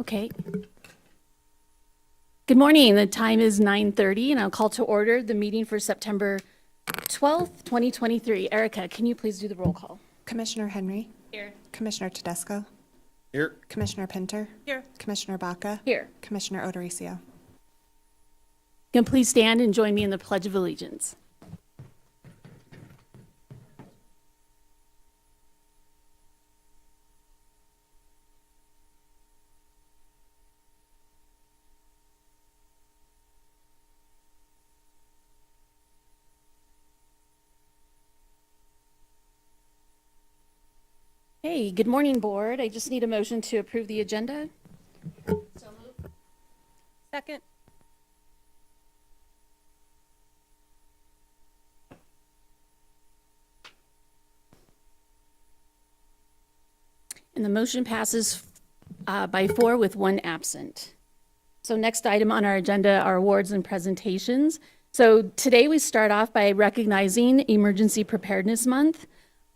Okay. Good morning. The time is 9:30, and I'll call to order the meeting for September 12th, 2023. Erica, can you please do the roll call? Commissioner Henry. Here. Commissioner Tedesco. Here. Commissioner Pinter. Here. Commissioner Baca. Here. Commissioner Odoricio. Can you please stand and join me in the Pledge of Allegiance? Hey, good morning, board. I just need a motion to approve the agenda. So moved. Second. And the motion passes by 4 with 1 absent. So next item on our agenda are awards and presentations. So today we start off by recognizing Emergency Preparedness Month.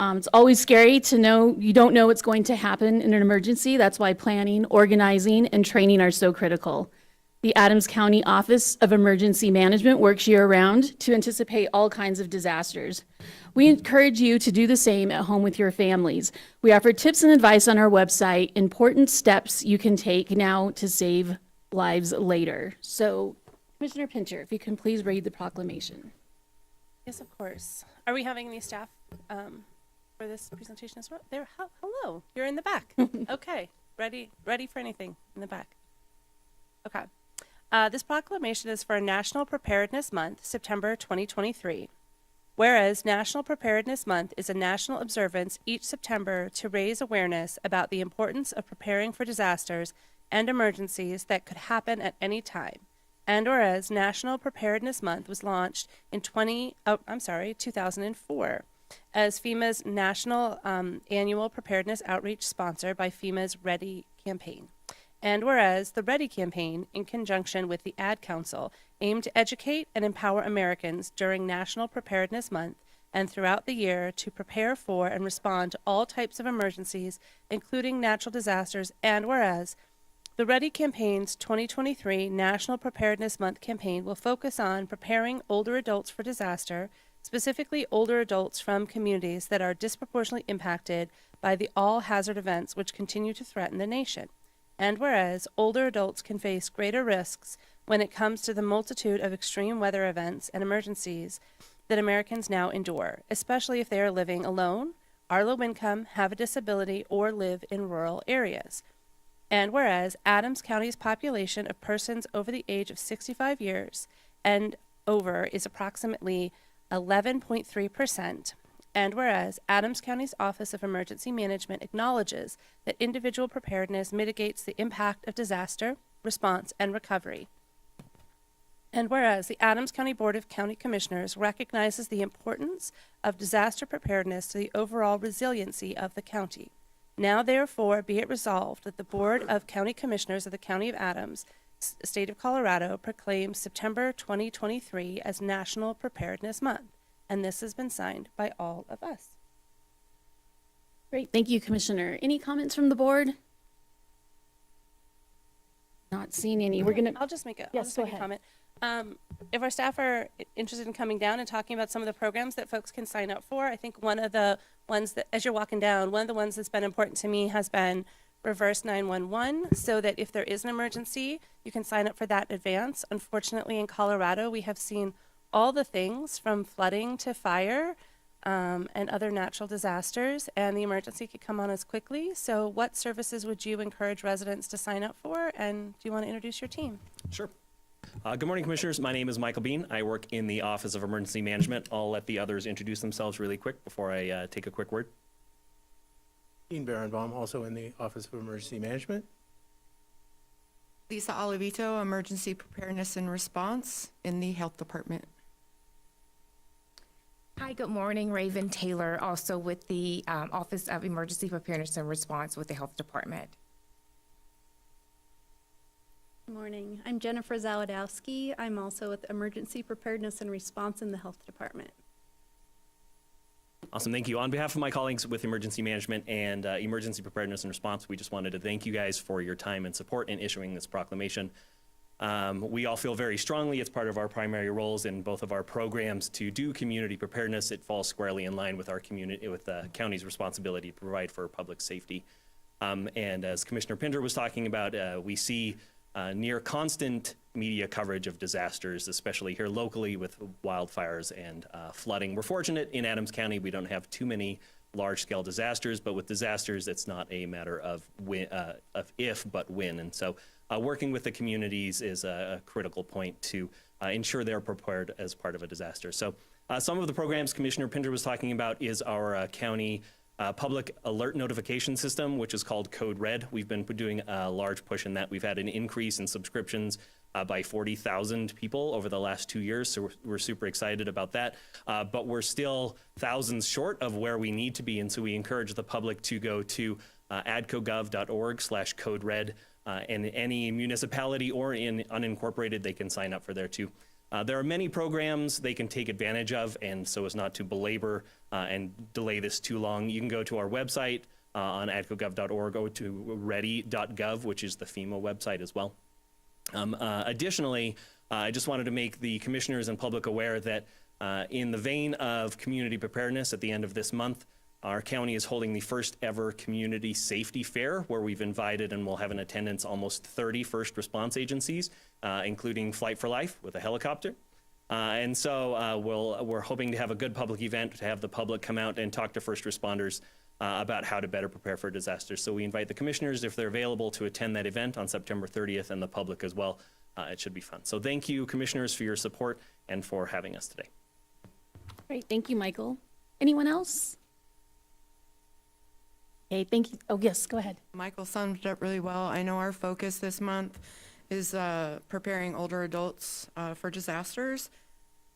It's always scary to know you don't know what's going to happen in an emergency. That's why planning, organizing, and training are so critical. The Adams County Office of Emergency Management works year-round to anticipate all kinds of disasters. We encourage you to do the same at home with your families. We offer tips and advice on our website, important steps you can take now to save lives later. So, Commissioner Pinter, if you can please read the proclamation. Yes, of course. Are we having any staff for this presentation as well? There. Hello. You're in the back. Okay. Ready for anything in the back. Okay. This proclamation is for National Preparedness Month, September 2023. Whereas National Preparedness Month is a national observance each September to raise awareness about the importance of preparing for disasters and emergencies that could happen at any time. And whereas National Preparedness Month was launched in 2004 as FEMA's national annual preparedness outreach sponsor by FEMA's READY campaign. And whereas the READY campaign, in conjunction with the Ad Council, aimed to educate and empower Americans during National Preparedness Month and throughout the year to prepare for and respond to all types of emergencies, including natural disasters. And whereas the READY campaign's 2023 National Preparedness Month campaign will focus on preparing older adults for disaster, specifically older adults from communities that are disproportionately impacted by the all-hazard events which continue to threaten the nation. And whereas older adults can face greater risks when it comes to the multitude of extreme weather events and emergencies that Americans now endure, especially if they are living alone, are low income, have a disability, or live in rural areas. And whereas Adams County's population of persons over the age of 65 years and over is approximately 11.3%, and whereas Adams County's Office of Emergency Management acknowledges that individual preparedness mitigates the impact of disaster, response, and recovery. And whereas the Adams County Board of County Commissioners recognizes the importance of disaster preparedness to the overall resiliency of the county. Now, therefore, be it resolved that the Board of County Commissioners of the County of Adams, State of Colorado, proclaims September 2023 as National Preparedness Month. And this has been signed by all of us. Great, thank you, Commissioner. Any comments from the board? Not seeing any. We're gonna. I'll just make a, Yes, go ahead. comment. If our staff are interested in coming down and talking about some of the programs that folks can sign up for, I think one of the ones that, as you're walking down, one of the ones that's been important to me has been Reverse 911, so that if there is an emergency, you can sign up for that in advance. Unfortunately, in Colorado, we have seen all the things from flooding to fire and other natural disasters, and the emergency could come on us quickly. So what services would you encourage residents to sign up for, and do you want to introduce your team? Sure. Good morning, Commissioners. My name is Michael Bean. I work in the Office of Emergency Management. I'll let the others introduce themselves really quick before I take a quick word. Dean Barenbaum, also in the Office of Emergency Management. Lisa Olivito, Emergency Preparedness and Response in the Health Department. Hi, good morning. Raven Taylor, also with the Office of Emergency Preparedness and Response with the Health Department. Good morning. I'm Jennifer Zawodowski. I'm also with Emergency Preparedness and Response in the Health Department. Awesome, thank you. On behalf of my colleagues with Emergency Management and Emergency Preparedness and Response, we just wanted to thank you guys for your time and support in issuing this proclamation. We all feel very strongly it's part of our primary roles in both of our programs to do community preparedness. It falls squarely in line with our community, with the county's responsibility to provide for public safety. And as Commissioner Pinter was talking about, we see near constant media coverage of disasters, especially here locally with wildfires and flooding. We're fortunate in Adams County, we don't have too many large-scale disasters, but with disasters, it's not a matter of if, but when. And so working with the communities is a critical point to ensure they're prepared as part of a disaster. So some of the programs Commissioner Pinter was talking about is our county public alert notification system, which is called Code Red. We've been doing a large push in that. We've had an increase in subscriptions by 40,000 people over the last 2 years, so we're super excited about that. But we're still thousands short of where we need to be, and so we encourage the public to go to adcogov.org/code-red, and any municipality or in unincorporated, they can sign up for there too. There are many programs they can take advantage of, and so as not to belabor and delay this too long, you can go to our website on adcogov.org, go to ready.gov, which is the FEMA website as well. Additionally, I just wanted to make the commissioners and public aware that in the vein of community preparedness, at the end of this month, our county is holding the first ever community safety fair, where we've invited and will have in attendance almost 30 first response agencies, including Flight for Life with a helicopter. And so we're hoping to have a good public event, to have the public come out and talk to first responders about how to better prepare for disasters. So we invite the commissioners, if they're available, to attend that event on September 30th, and the public as well. It should be fun. So thank you, commissioners, for your support and for having us today. Great, thank you, Michael. Anyone else? Okay, thank you. Oh, yes, go ahead. Michael summed it up really well. I know our focus this month is preparing older adults for disasters.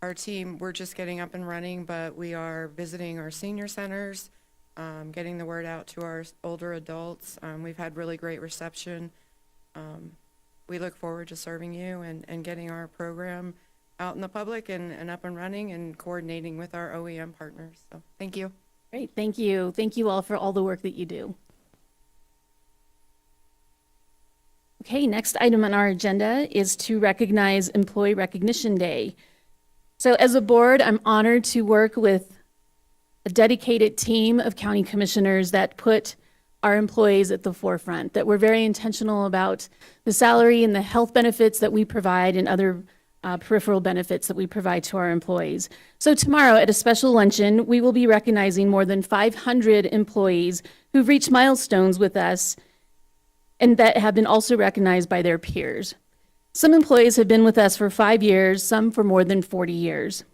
Our team, we're just getting up and running, but we are visiting our senior centers, getting the word out to our older adults. We've had really great reception. We look forward to serving you and getting our program out in the public and up and running and coordinating with our OEM partners. So thank you. Great, thank you. Thank you all for all the work that you do. Okay, next item on our agenda is to recognize Employee Recognition Day. So as a board, I'm honored to work with a dedicated team of county commissioners that put our employees at the forefront, that we're very intentional about the salary and the health benefits that we provide and other peripheral benefits that we provide to our employees. So tomorrow at a special luncheon, we will be recognizing more than 500 employees who've reached milestones with us and that have been also recognized by their peers. Some employees have been with us for 5 years, some for more than 40 years.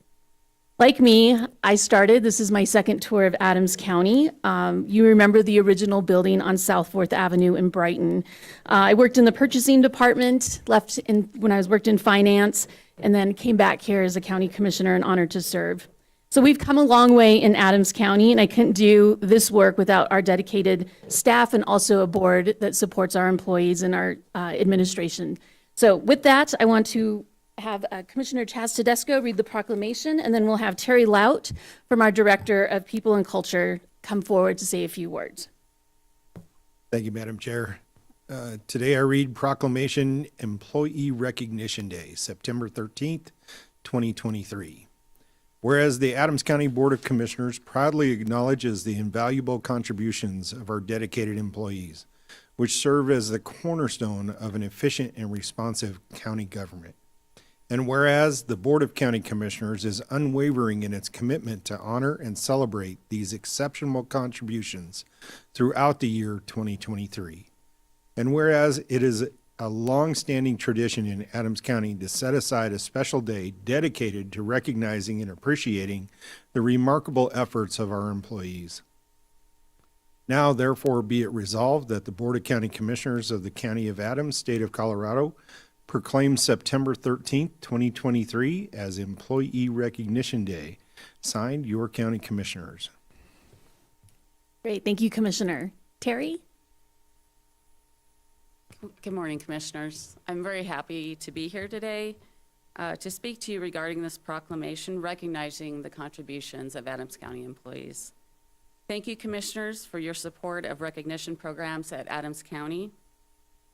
Like me, this is my second tour of Adams County. You remember the original building on South 4th Avenue in Brighton. I worked in the purchasing department, when I worked in finance, and then came back here as a county commissioner and honored to serve. So we've come a long way in Adams County, and I couldn't do this work without our dedicated staff and also a board that supports our employees and our administration. So with that, I want to have Commissioner Chaz Tedesco read the proclamation, and then we'll have Terry Laut from our Director of People and Culture come forward to say a few words. Thank you, Madam Chair. Today I read Proclamation Employee Recognition Day, September 13th, 2023. Whereas the Adams County Board of Commissioners proudly acknowledges the invaluable contributions of our dedicated employees, which serve as the cornerstone of an efficient and responsive county government. And whereas the Board of County Commissioners is unwavering in its commitment to honor and celebrate these exceptional contributions throughout the year 2023. And whereas it is a long-standing tradition in Adams County to set aside a special day dedicated to recognizing and appreciating the remarkable efforts of our employees. Now, therefore, be it resolved that the Board of County Commissioners of the County of Adams, State of Colorado, proclaim September 13th, 2023 as Employee Recognition Day. Signed, your county commissioners. Great, thank you, Commissioner. Terry? Good morning, Commissioners. I'm very happy to be here today. to speak to you regarding this proclamation recognizing the contributions of Adams County employees. Thank you, Commissioners, for your support of recognition programs at Adams County.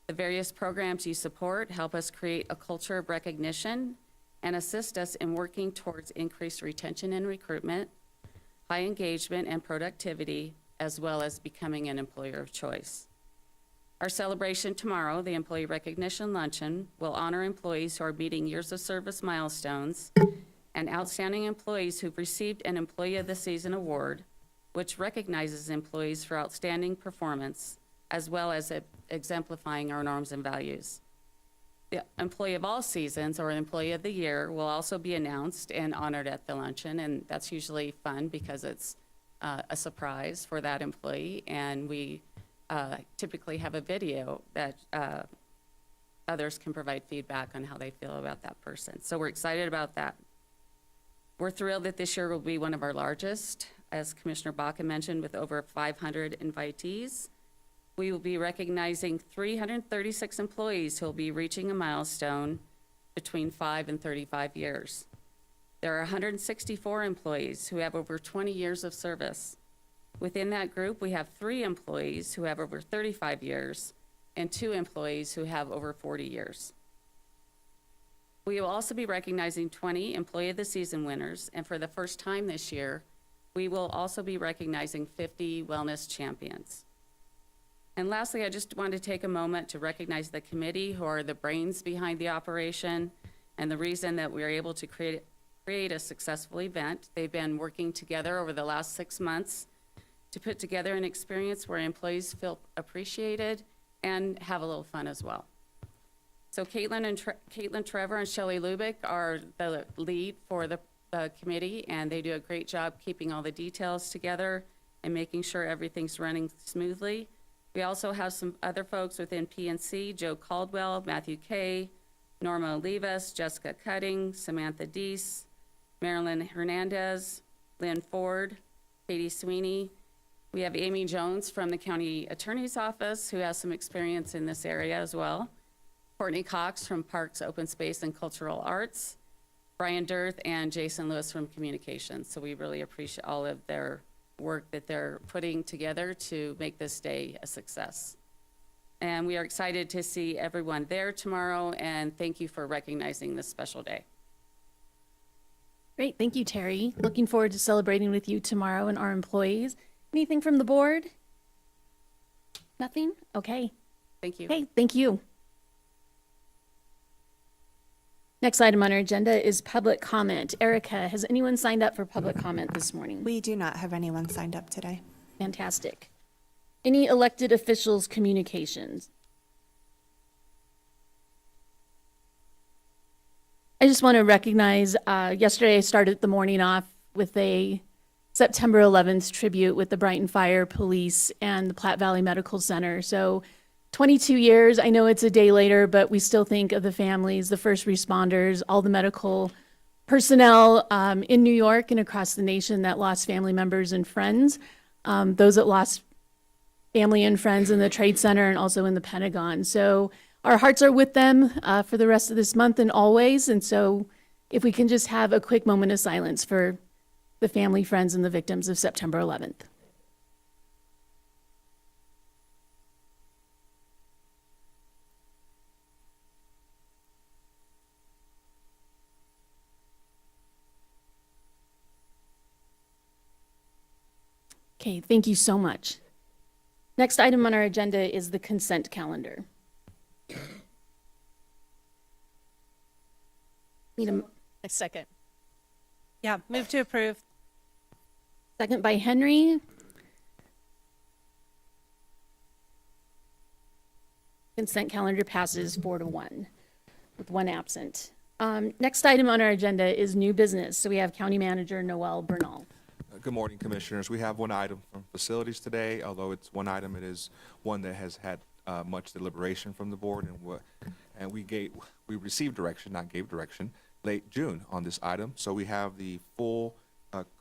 The various programs you support help us create a culture of recognition and assist us in working towards increased retention and recruitment, high engagement and productivity, as well as becoming an employer of choice. Our celebration tomorrow, the Employee Recognition Luncheon, will honor employees who are meeting years of service milestones and outstanding employees who've received an Employee of the Season award, which recognizes employees for outstanding performance, as well as exemplifying our norms and values. The Employee of All Seasons, or Employee of the Year, will also be announced and honored at the luncheon, and that's usually fun because it's a surprise for that employee, and we typically have a video that others can provide feedback on how they feel about that person. So we're excited about that. We're thrilled that this year will be one of our largest, as Commissioner Baca mentioned, with over 500 invitees. We will be recognizing 336 employees who will be reaching a milestone between 5 and 35 years. There are 164 employees who have over 20 years of service. Within that group, we have 3 employees who have over 35 years and 2 employees who have over 40 years. We will also be recognizing 20 Employee of the Season winners, and for the first time this year, we will also be recognizing 50 wellness champions. And lastly, I just want to take a moment to recognize the committee who are the brains behind the operation and the reason that we are able to create a successful event. They've been working together over the last 6 months to put together an experience where employees feel appreciated and have a little fun as well. So Caitlin Trevor and Shelley Lubick are the lead for the committee, and they do a great job keeping all the details together and making sure everything's running smoothly. We also have some other folks within PNC, Joe Caldwell, Matthew Kay, Norma Olivas, Jessica Cutting, Samantha Deese, Marilyn Hernandez, Lynn Ford, Katie Sweeney. We have Amy Jones from the County Attorney's Office, who has some experience in this area as well. Courtney Cox from Parks, Open Space, and Cultural Arts. Brian Dirth and Jason Lewis from Communications. So we really appreciate all of their work that they're putting together to make this day a success. And we are excited to see everyone there tomorrow, and thank you for recognizing this special day. Great, thank you, Terry. Looking forward to celebrating with you tomorrow and our employees. Anything from the board? Nothing? Okay. Thank you. Okay, thank you. Next item on our agenda is public comment. Erica, has anyone signed up for public comment this morning? We do not have anyone signed up today. Fantastic. Any elected officials' communications? I just want to recognize, yesterday I started the morning off with a September 11th tribute with the Brighton Fire Police and the Platte Valley Medical Center. So 22 years, I know it's a day later, but we still think of the families, the first responders, all the medical personnel in New York and across the nation that lost family members and friends, those that lost family and friends in the Trade Center and also in the Pentagon. So our hearts are with them for the rest of this month and always. And so if we can just have a quick moment of silence for the family, friends, and the victims of September 11th. Okay, thank you so much. Next item on our agenda is the consent calendar. Need a second. Yeah, move to approve. second by Henry. Consent calendar passes 4-1 with 1 absent. Next item on our agenda is new business. So we have County Manager Noel Bernal. Good morning, Commissioners. We have one item from facilities today. Although it's one item, it is one that has had much deliberation from the board, and we received direction, not gave direction, late June on this item. So we have the full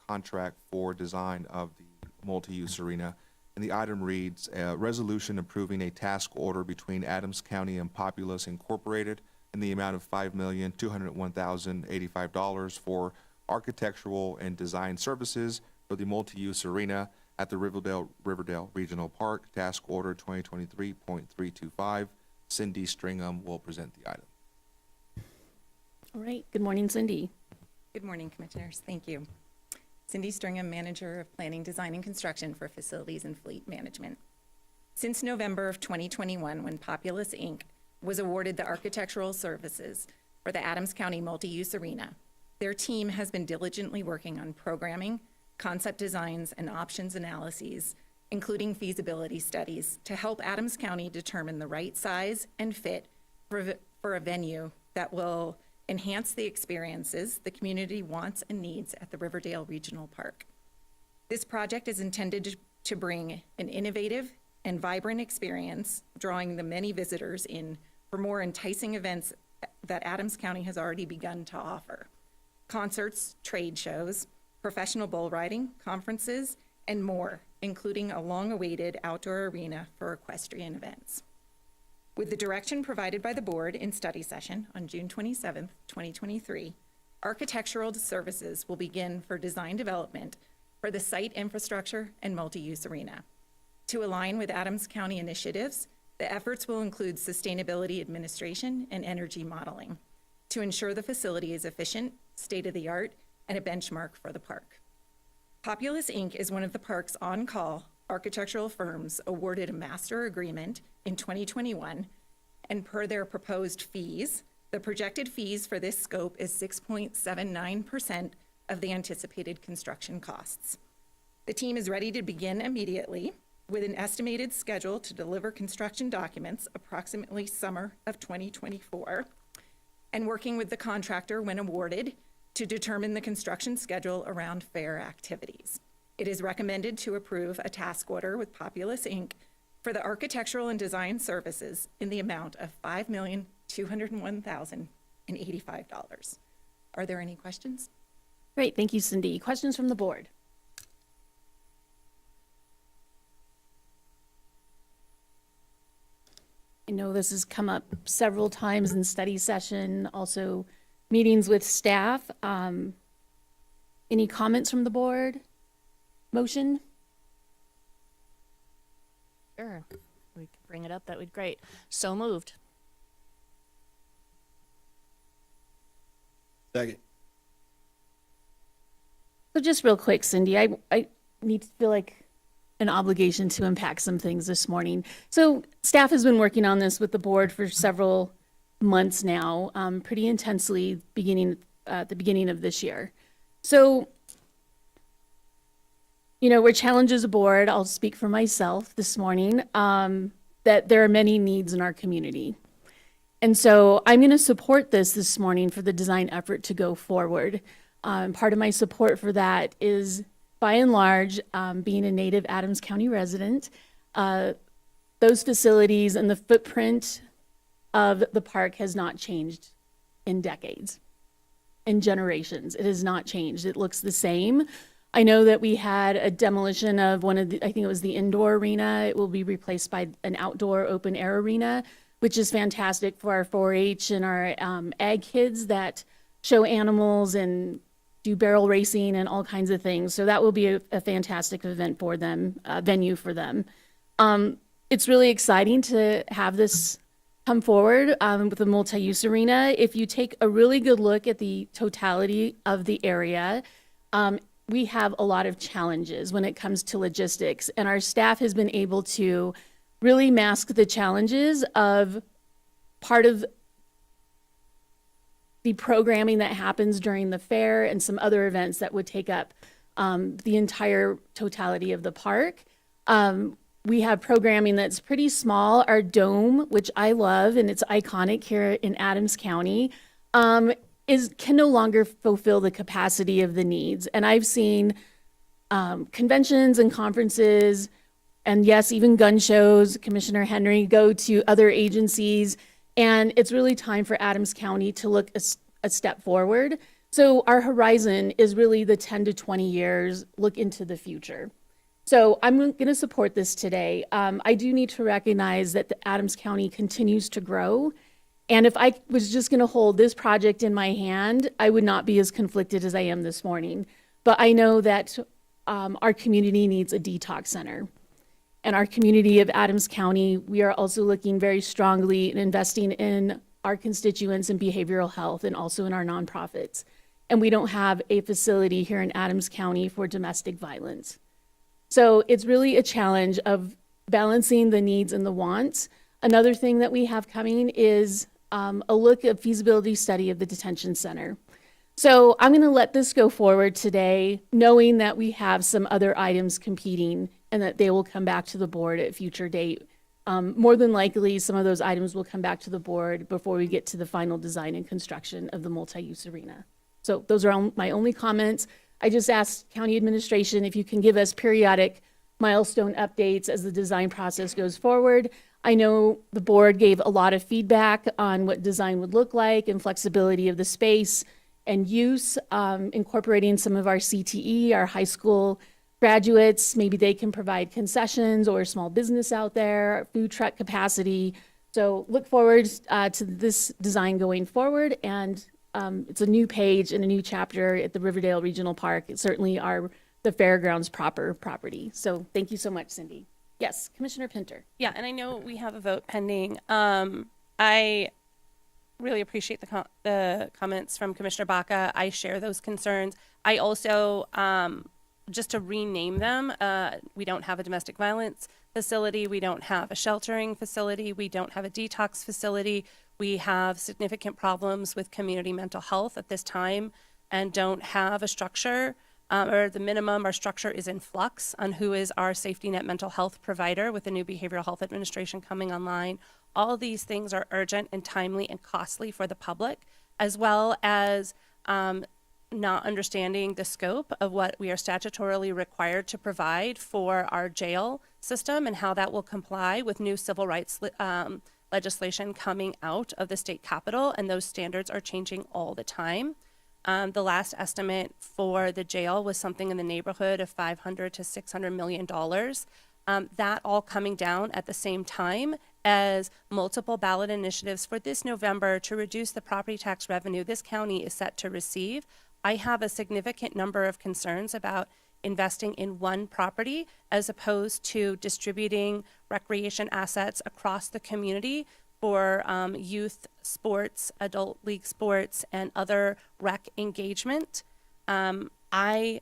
contract for design of the multi-use arena, and the item reads: resolution approving a task order between Adams County and Populous Incorporated in the amount of $5,201,085 for architectural and design services for the multi-use arena at the Riverdale Regional Park. Task Order 2023.325. Cindy Stringham will present the item. All right, good morning, Cindy. Good morning, Commissioners. Thank you. Cindy Stringham, Manager of Planning, Design, and Construction for Facilities and Fleet Management. Since November of 2021, when Populous, Inc. was awarded the architectural services for the Adams County Multi-Use Arena, their team has been diligently working on programming, concept designs, and options analyses, including feasibility studies, to help Adams County determine the right size and fit for a venue that will enhance the experiences the community wants and needs at the Riverdale Regional Park. This project is intended to bring an innovative and vibrant experience, drawing the many visitors in for more enticing events that Adams County has already begun to offer. Concerts, trade shows, professional bull riding, conferences, and more, including a long-awaited outdoor arena for equestrian events. With the direction provided by the board in study session on June 27th, 2023, architectural services will begin for design development for the site infrastructure and multi-use arena. To align with Adams County initiatives, the efforts will include sustainability administration and energy modeling to ensure the facility is efficient, state-of-the-art, and a benchmark for the park. Populous, Inc. is one of the park's on-call architectural firms awarded a master agreement in 2021, and per their proposed fees, the projected fees for this scope is 6.79% of the anticipated construction costs. The team is ready to begin immediately with an estimated schedule to deliver construction documents approximately summer of 2024, and working with the contractor when awarded to determine the construction schedule around fair activities. It is recommended to approve a task order with Populous, Inc. for the architectural and design services in the amount of $5,201,085. Are there any questions? Great, thank you, Cindy. Questions from the board? I know this has come up several times in study session, also meetings with staff. Any comments from the board? Motion? Sure. We could bring it up. That would be great. So moved. Second. So just real quick, Cindy, I need to feel like an obligation to unpack some things this morning. So staff has been working on this with the board for several months now, pretty intensely at the beginning of this year. So, you know, we're challenged as a board, I'll speak for myself this morning, that there are many needs in our community. And so I'm going to support this morning for the design effort to go forward. Part of my support for that is, by and large, being a native Adams County resident, those facilities and the footprint of the park has not changed in decades, in generations. It has not changed. It looks the same. I know that we had a demolition of one of the, I think it was the indoor arena. It will be replaced by an outdoor open air arena, which is fantastic for our 4-H and our ag kids that show animals and do barrel racing and all kinds of things. So that will be a fantastic event for them, venue for them. It's really exciting to have this come forward with the multi-use arena. If you take a really good look at the totality of the area, we have a lot of challenges when it comes to logistics, and our staff has been able to really mask the challenges of part of the programming that happens during the fair and some other events that would take up the entire totality of the park. We have programming that's pretty small. Our dome, which I love, and it's iconic here in Adams County, can no longer fulfill the capacity of the needs. And I've seen conventions and conferences, and yes, even gun shows, Commissioner Henry, go to other agencies, and it's really time for Adams County to look a step forward. So our horizon is really the 10 to 20 years, look into the future. So I'm going to support this today. I do need to recognize that the Adams County continues to grow, And if I was just going to hold this project in my hand, I would not be as conflicted as I am this morning. But I know that our community needs a detox center. And our community of Adams County, we are also looking very strongly in investing in our constituents in behavioral health and also in our nonprofits. And we don't have a facility here in Adams County for domestic violence. So it's really a challenge of balancing the needs and the wants. Another thing that we have coming is a look at feasibility study of the detention center. So I'm going to let this go forward today, knowing that we have some other items competing and that they will come back to the board at a future date. More than likely, some of those items will come back to the board before we get to the final design and construction of the multi-use arena. So those are my only comments. I just asked county administration if you can give us periodic milestone updates as the design process goes forward. I know the board gave a lot of feedback on what design would look like and flexibility of the space and use, incorporating some of our CTE, our high school graduates. Maybe they can provide concessions or small business out there, food truck capacity. So look forward to this design going forward. And it's a new page and a new chapter at the Riverdale Regional Park. It's certainly the fairgrounds property. So thank you so much, Cindy. Yes, Commissioner Pinter. Yeah, and I know we have a vote pending. I really appreciate the comments from Commissioner Baca. I share those concerns. I also, just to rename them, we don't have a domestic violence facility. We don't have a sheltering facility. We don't have a detox facility. We have significant problems with community mental health at this time and don't have a structure, or the minimum, our structure is in flux on who is our safety net mental health provider with the new Behavioral Health Administration coming online. All these things are urgent and timely and costly for the public, as well as not understanding the scope of what we are statutorily required to provide for our jail system and how that will comply with new civil rights legislation coming out of the state capitol, and those standards are changing all the time. The last estimate for the jail was something in the neighborhood of $500 to $600 million. That all coming down at the same time as multiple ballot initiatives for this November to reduce the property tax revenue this county is set to receive. I have a significant number of concerns about investing in one property as opposed to distributing recreation assets across the community for youth sports, adult league sports, and other rec engagement. I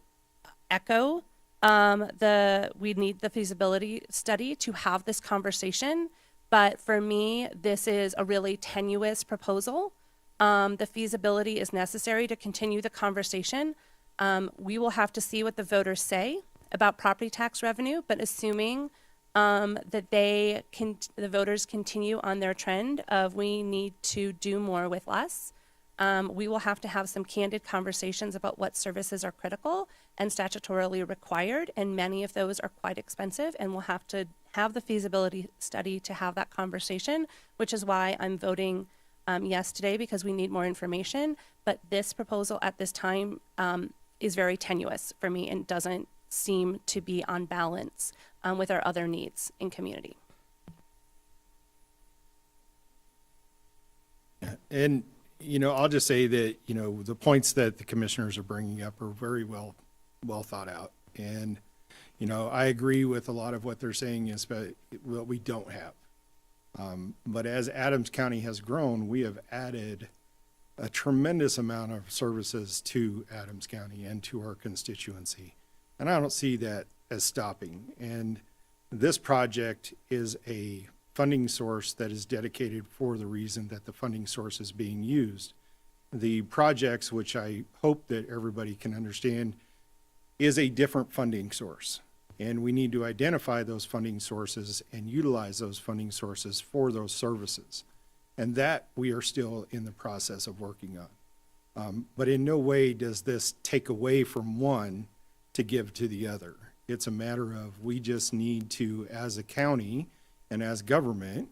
echo we need the feasibility study to have this conversation, but for me, this is a really tenuous proposal. The feasibility is necessary to continue the conversation. We will have to see what the voters say about property tax revenue, but assuming that the voters continue on their trend of we need to do more with less, we will have to have some candid conversations about what services are critical and statutorily required, and many of those are quite expensive, and we'll have to have the feasibility study to have that conversation, which is why I'm voting yes today, because we need more information. But this proposal at this time is very tenuous for me and doesn't seem to be on balance with our other needs in community. And, I'll just say that, the points that the commissioners are bringing up are very well thought out. And, I agree with a lot of what they're saying is what we don't have. But as Adams County has grown, we have added a tremendous amount of services to Adams County and to our constituency. And I don't see that as stopping. And this project is a funding source that is dedicated for the reason that the funding source is being used. The projects, which I hope that everybody can understand, is a different funding source. And we need to identify those funding sources and utilize those funding sources for those services. And that we are still in the process of working on. But in no way does this take away from one to give to the other. It's a matter of we just need to, as a county and as government,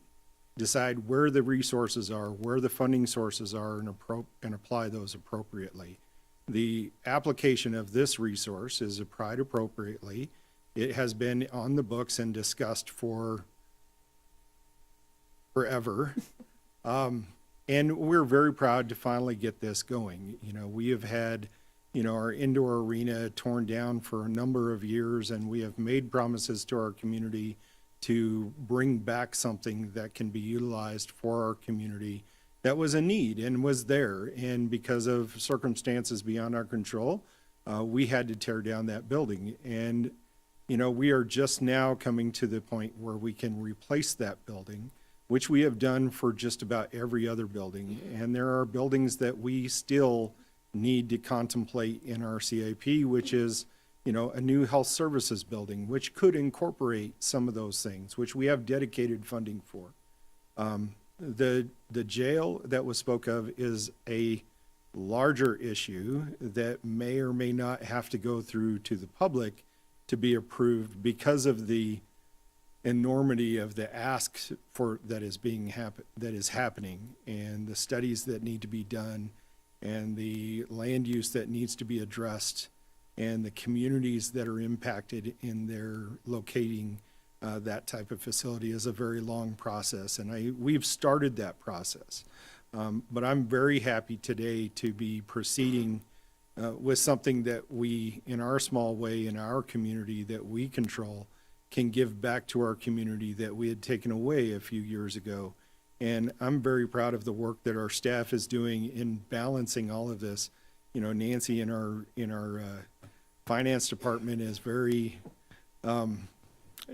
decide where the resources are, where the funding sources are, and apply those appropriately. The application of this resource is applied appropriately. It has been on the books and discussed for forever. And we're very proud to finally get this going. You know, we have had, you know, our indoor arena torn down for a number of years, and we have made promises to our community to bring back something that can be utilized for our community that was a need and was there. And because of circumstances beyond our control, we had to tear down that building. And, you know, we are just now coming to the point where we can replace that building, which we have done for just about every other building. And there are buildings that we still need to contemplate in our CIP, which is, you know, a new health services building, which could incorporate some of those things, which we have dedicated funding for. The jail that was spoke of is a larger issue that may or may not have to go through to the public to be approved because of the enormity of the asks for that is happening, and the studies that need to be done, and the land use that needs to be addressed, and the communities that are impacted in their locating that type of facility is a very long process, and we've started that process. But I'm very happy today to be proceeding with something that we, in our small way, in our community that we control, can give back to our community that we had taken away a few years ago. And I'm very proud of the work that our staff is doing in balancing all of this. You know, Nancy in our finance department is very,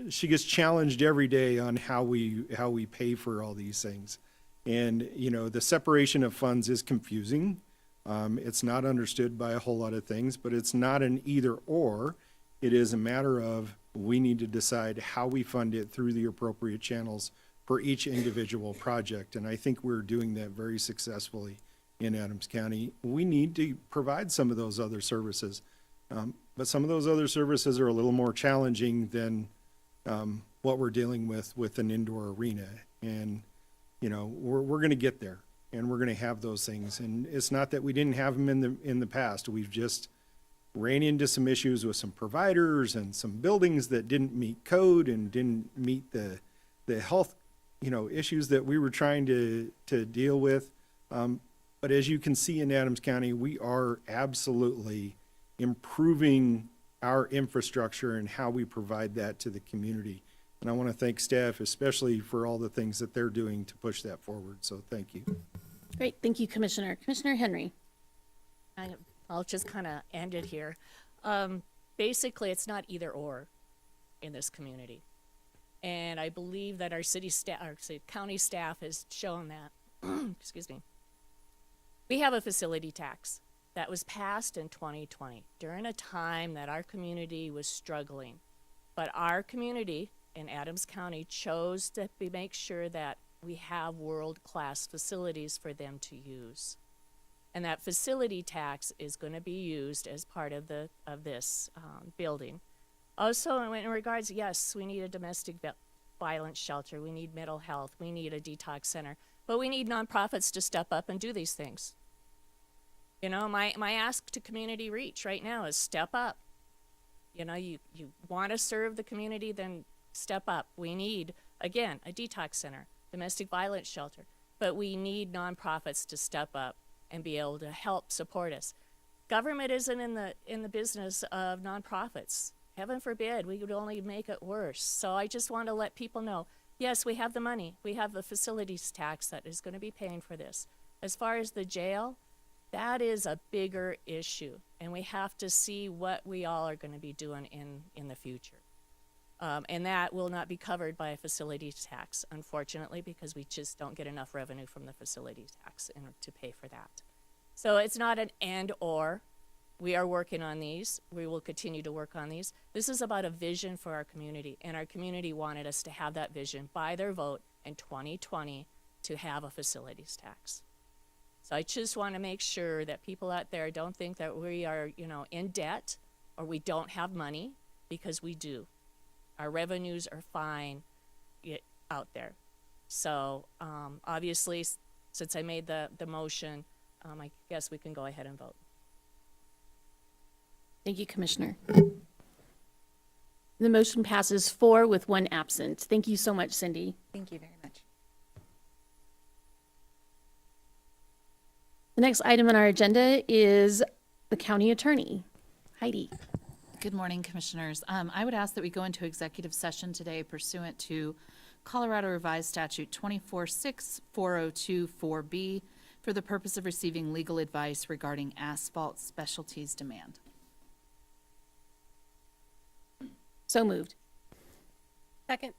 she gets challenged every day on how we pay for all these things. And, you know, the separation of funds is confusing. It's not understood by a whole lot of things, but it's not an either or. It is a matter of we need to decide how we fund it through the appropriate channels for each individual project. And I think we're doing that very successfully in Adams County. We need to provide some of those other services. But some of those other services are a little more challenging than what we're dealing with an indoor arena. And, you know, we're going to get there, and we're going to have those things. And it's not that we didn't have them in the past. We've just ran into some issues with some providers and some buildings that didn't meet code and didn't meet the health, you know, issues that we were trying to deal with. But as you can see in Adams County, we are absolutely improving our infrastructure and how we provide that to the community. And I want to thank staff, especially for all the things that they're doing to push that forward. So thank you. Great, thank you, Commissioner. Commissioner Henry. I'll just kind of end it here. Basically, it's not either or in this community. And I believe that our county staff has shown that. Excuse me. We have a facility tax that was passed in 2020 during a time that our community was struggling. But our community in Adams County chose to make sure that we have world-class facilities for them to use. And that facility tax is going to be used as part of this building. Also, in regards, yes, we need a domestic violence shelter. We need mental health. We need a detox center. But we need nonprofits to step up and do these things. You know, my ask to Community Reach right now is step up. You know, you want to serve the community, then step up. We need, again, a detox center, domestic violence shelter. But we need nonprofits to step up and be able to help support us. Government isn't in the business of nonprofits. Heaven forbid, we would only make it worse. So I just want to let people know, yes, we have the money. We have the facilities tax that is going to be paying for this. As far as the jail, that is a bigger issue, and we have to see what we all are going to be doing in the future. And that will not be covered by a facilities tax, unfortunately, because we just don't get enough revenue from the facilities tax to pay for that. So it's not an and or. We are working on these. We will continue to work on these. This is about a vision for our community, and our community wanted us to have that vision by their vote in 2020 to have a facilities tax. So I just want to make sure that people out there don't think that we are, you know, in debt or we don't have money, because we do. Our revenues are fine out there. So obviously, since I made the motion, I guess we can go ahead and vote. Thank you, Commissioner. The motion passes 4 with 1 absent. Thank you so much, Cindy. Thank you very much. The next item on our agenda is the county attorney. Heidi. Good morning, Commissioners. I would ask that we go into executive session today pursuant to Colorado Revised Statute 246402-4B for the purpose of receiving legal advice regarding asphalt specialties demand. So moved. Second.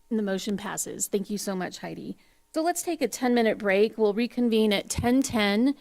And the motion passes. Thank you so much, Heidi. So let's take a 10-minute break. We'll reconvene at 10:10.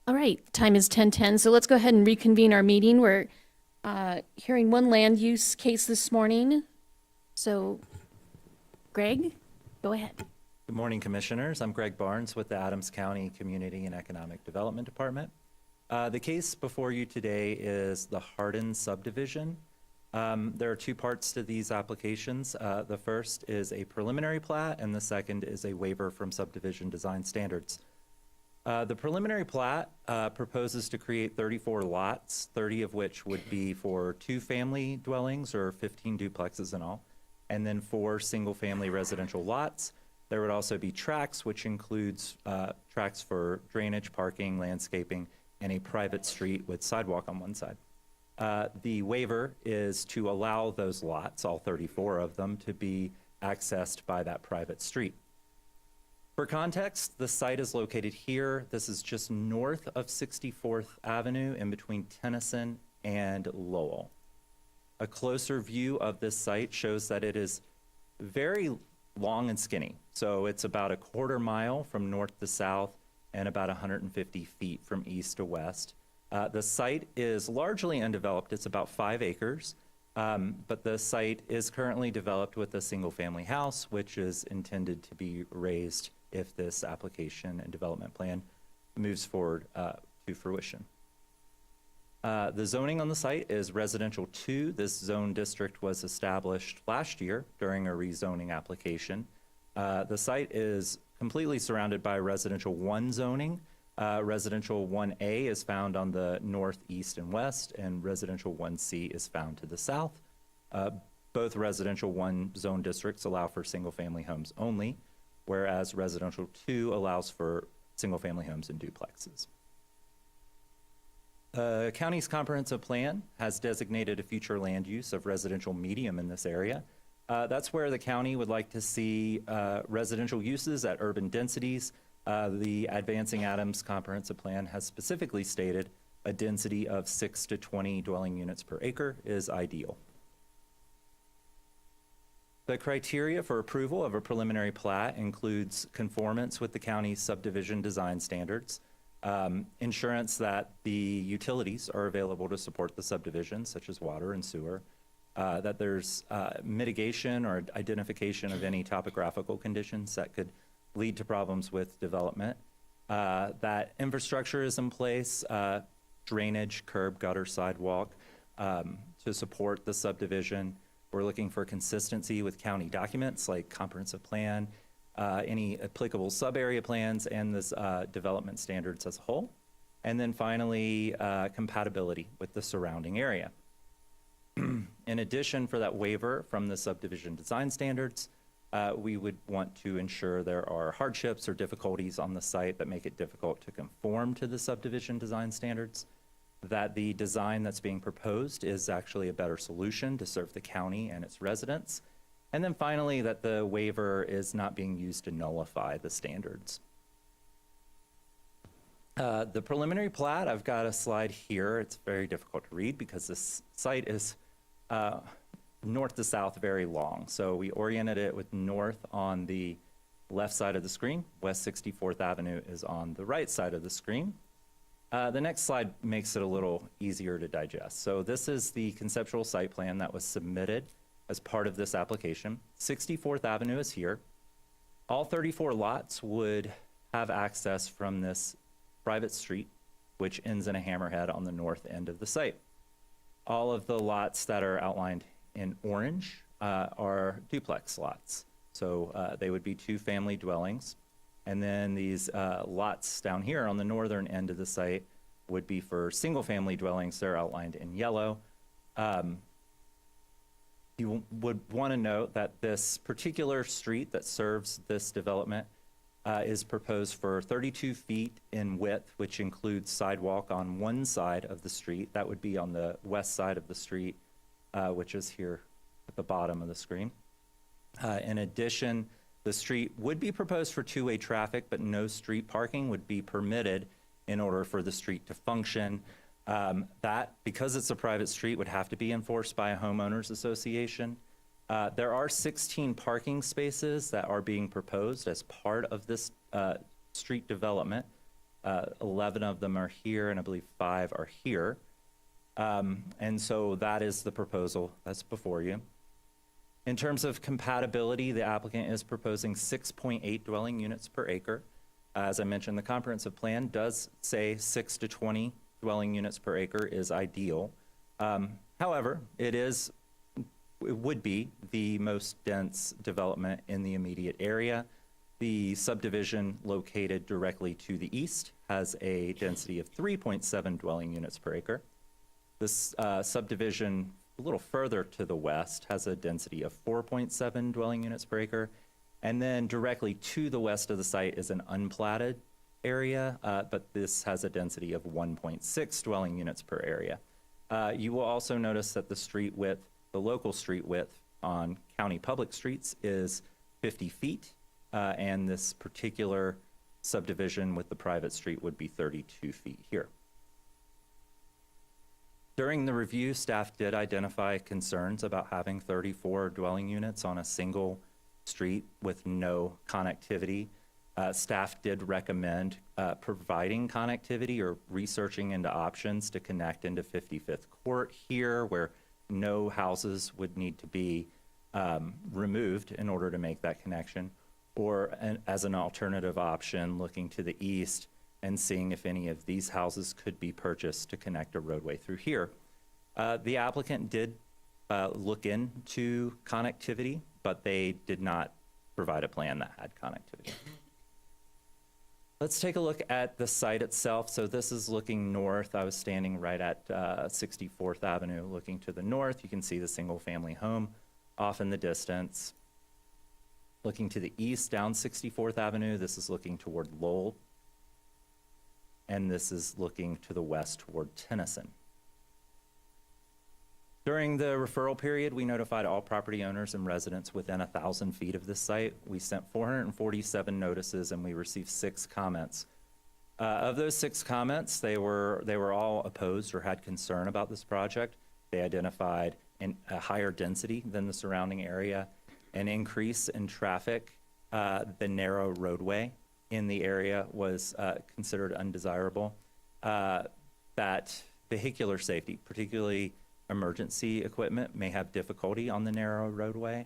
All right, time is 10:10, so let's go ahead and reconvene our meeting. We're hearing one land use case this morning. So, Greg, go ahead. Good morning, Commissioners. I'm Greg Barnes with the Adams County Community and Economic Development Department. The case before you today is the Hardin subdivision. There are two parts to these applications. The first is a preliminary plat, and the second is a waiver from subdivision design standards. The preliminary plat proposes to create 34 lots, 30 of which would be for 2-family dwellings, or 15 duplexes in all, and then 4 single-family residential lots. There would also be tracks, which includes tracks for drainage, parking, landscaping, and a private street with sidewalk on one side. The waiver is to allow those lots, all 34 of them, to be accessed by that private street. For context, the site is located here. This is just north of 64th Avenue in between Tennyson and Lowell. A closer view of this site shows that it is very long and skinny. So it's about a 1/4 mile from north to south and about 150 feet from east to west. The site is largely undeveloped. It's about 5 acres, but the site is currently developed with a single-family house, which is intended to be raised if this application and development plan moves forward to fruition. The zoning on the site is residential 2. This zone district was established last year during a rezoning application. The site is completely surrounded by residential 1 zoning. Residential 1A is found on the north, east, and west, and residential 1C is found to the south. Both residential 1 zone districts allow for single-family homes only, whereas residential 2 allows for single-family homes and duplexes. The county's comprehensive plan has designated a future land use of residential medium in this area. That's where the county would like to see residential uses at urban densities. The Advancing Adams Comprehensive Plan has specifically stated a density of 6 to 20 dwelling units per acre is ideal. The criteria for approval of a preliminary plat includes conformance with the county's subdivision design standards, insurance that the utilities are available to support the subdivision, such as water and sewer, that there's mitigation or identification of any topographical conditions that could lead to problems with development, that infrastructure is in place, drainage, curb, gutter, sidewalk, to support the subdivision. We're looking for consistency with county documents like comprehensive plan, any applicable sub-area plans, and this development standards as a whole. And then finally, compatibility with the surrounding area. In addition, for that waiver from the subdivision design standards, we would want to ensure there are hardships or difficulties on the site that make it difficult to conform to the subdivision design standards, that the design that's being proposed is actually a better solution to serve the county and its residents, and then finally, that the waiver is not being used to nullify the standards. The preliminary plat, I've got a slide here. It's very difficult to read because this site is north to south, very long. So we oriented it with north on the left side of the screen. West 64th Avenue is on the right side of the screen. The next slide makes it a little easier to digest. So this is the conceptual site plan that was submitted as part of this application. 64th Avenue is here. All 34 lots would have access from this private street, which ends in a hammerhead on the north end of the site. All of the lots that are outlined in orange are duplex lots. So they would be 2-family dwellings. And then these lots down here on the northern end of the site would be for single-family dwellings. They're outlined in yellow. You would want to note that this particular street that serves this development is proposed for 32 feet in width, which includes sidewalk on one side of the street. That would be on the west side of the street, which is here at the bottom of the screen. In addition, the street would be proposed for 2-way traffic, but no street parking would be permitted in order for the street to function. That, because it's a private street, would have to be enforced by a homeowners association. There are 16 parking spaces that are being proposed as part of this street development. 11 of them are here, and I believe 5 are here. And so that is the proposal that's before you. In terms of compatibility, the applicant is proposing 6.8 dwelling units per acre. As I mentioned, the comprehensive plan does say 6 to 20 dwelling units per acre is ideal. However, it would be the most dense development in the immediate area. The subdivision located directly to the east has a density of 3.7 dwelling units per acre. This subdivision a little further to the west has a density of 4.7 dwelling units per acre. And then directly to the west of the site is an unplatted area, but this has a density of 1.6 dwelling units per area. You will also notice that the street width, the local street width on county public streets is 50 feet, and this particular subdivision with the private street would be 32 feet here. During the review, staff did identify concerns about having 34 dwelling units on a single street with no connectivity. Staff did recommend providing connectivity or researching into options to connect into 55th Court here, where no houses would need to be removed in order to make that connection, or as an alternative option, looking to the east and seeing if any of these houses could be purchased to connect a roadway through here. The applicant did look into connectivity, but they did not provide a plan that had connectivity. Let's take a look at the site itself. So this is looking north. I was standing right at 64th Avenue looking to the north. You can see the single family home off in the distance. Looking to the east down 64th Avenue, this is looking toward Lowell. And this is looking to the west toward Tennyson. During the referral period, we notified all property owners and residents within 1,000 feet of this site. We sent 447 notices and we received 6 comments. Of those 6 comments, they were all opposed or had concern about this project. They identified a higher density than the surrounding area, an increase in traffic, the narrow roadway in the area was considered undesirable, that vehicular safety, particularly emergency equipment, may have difficulty on the narrow roadway,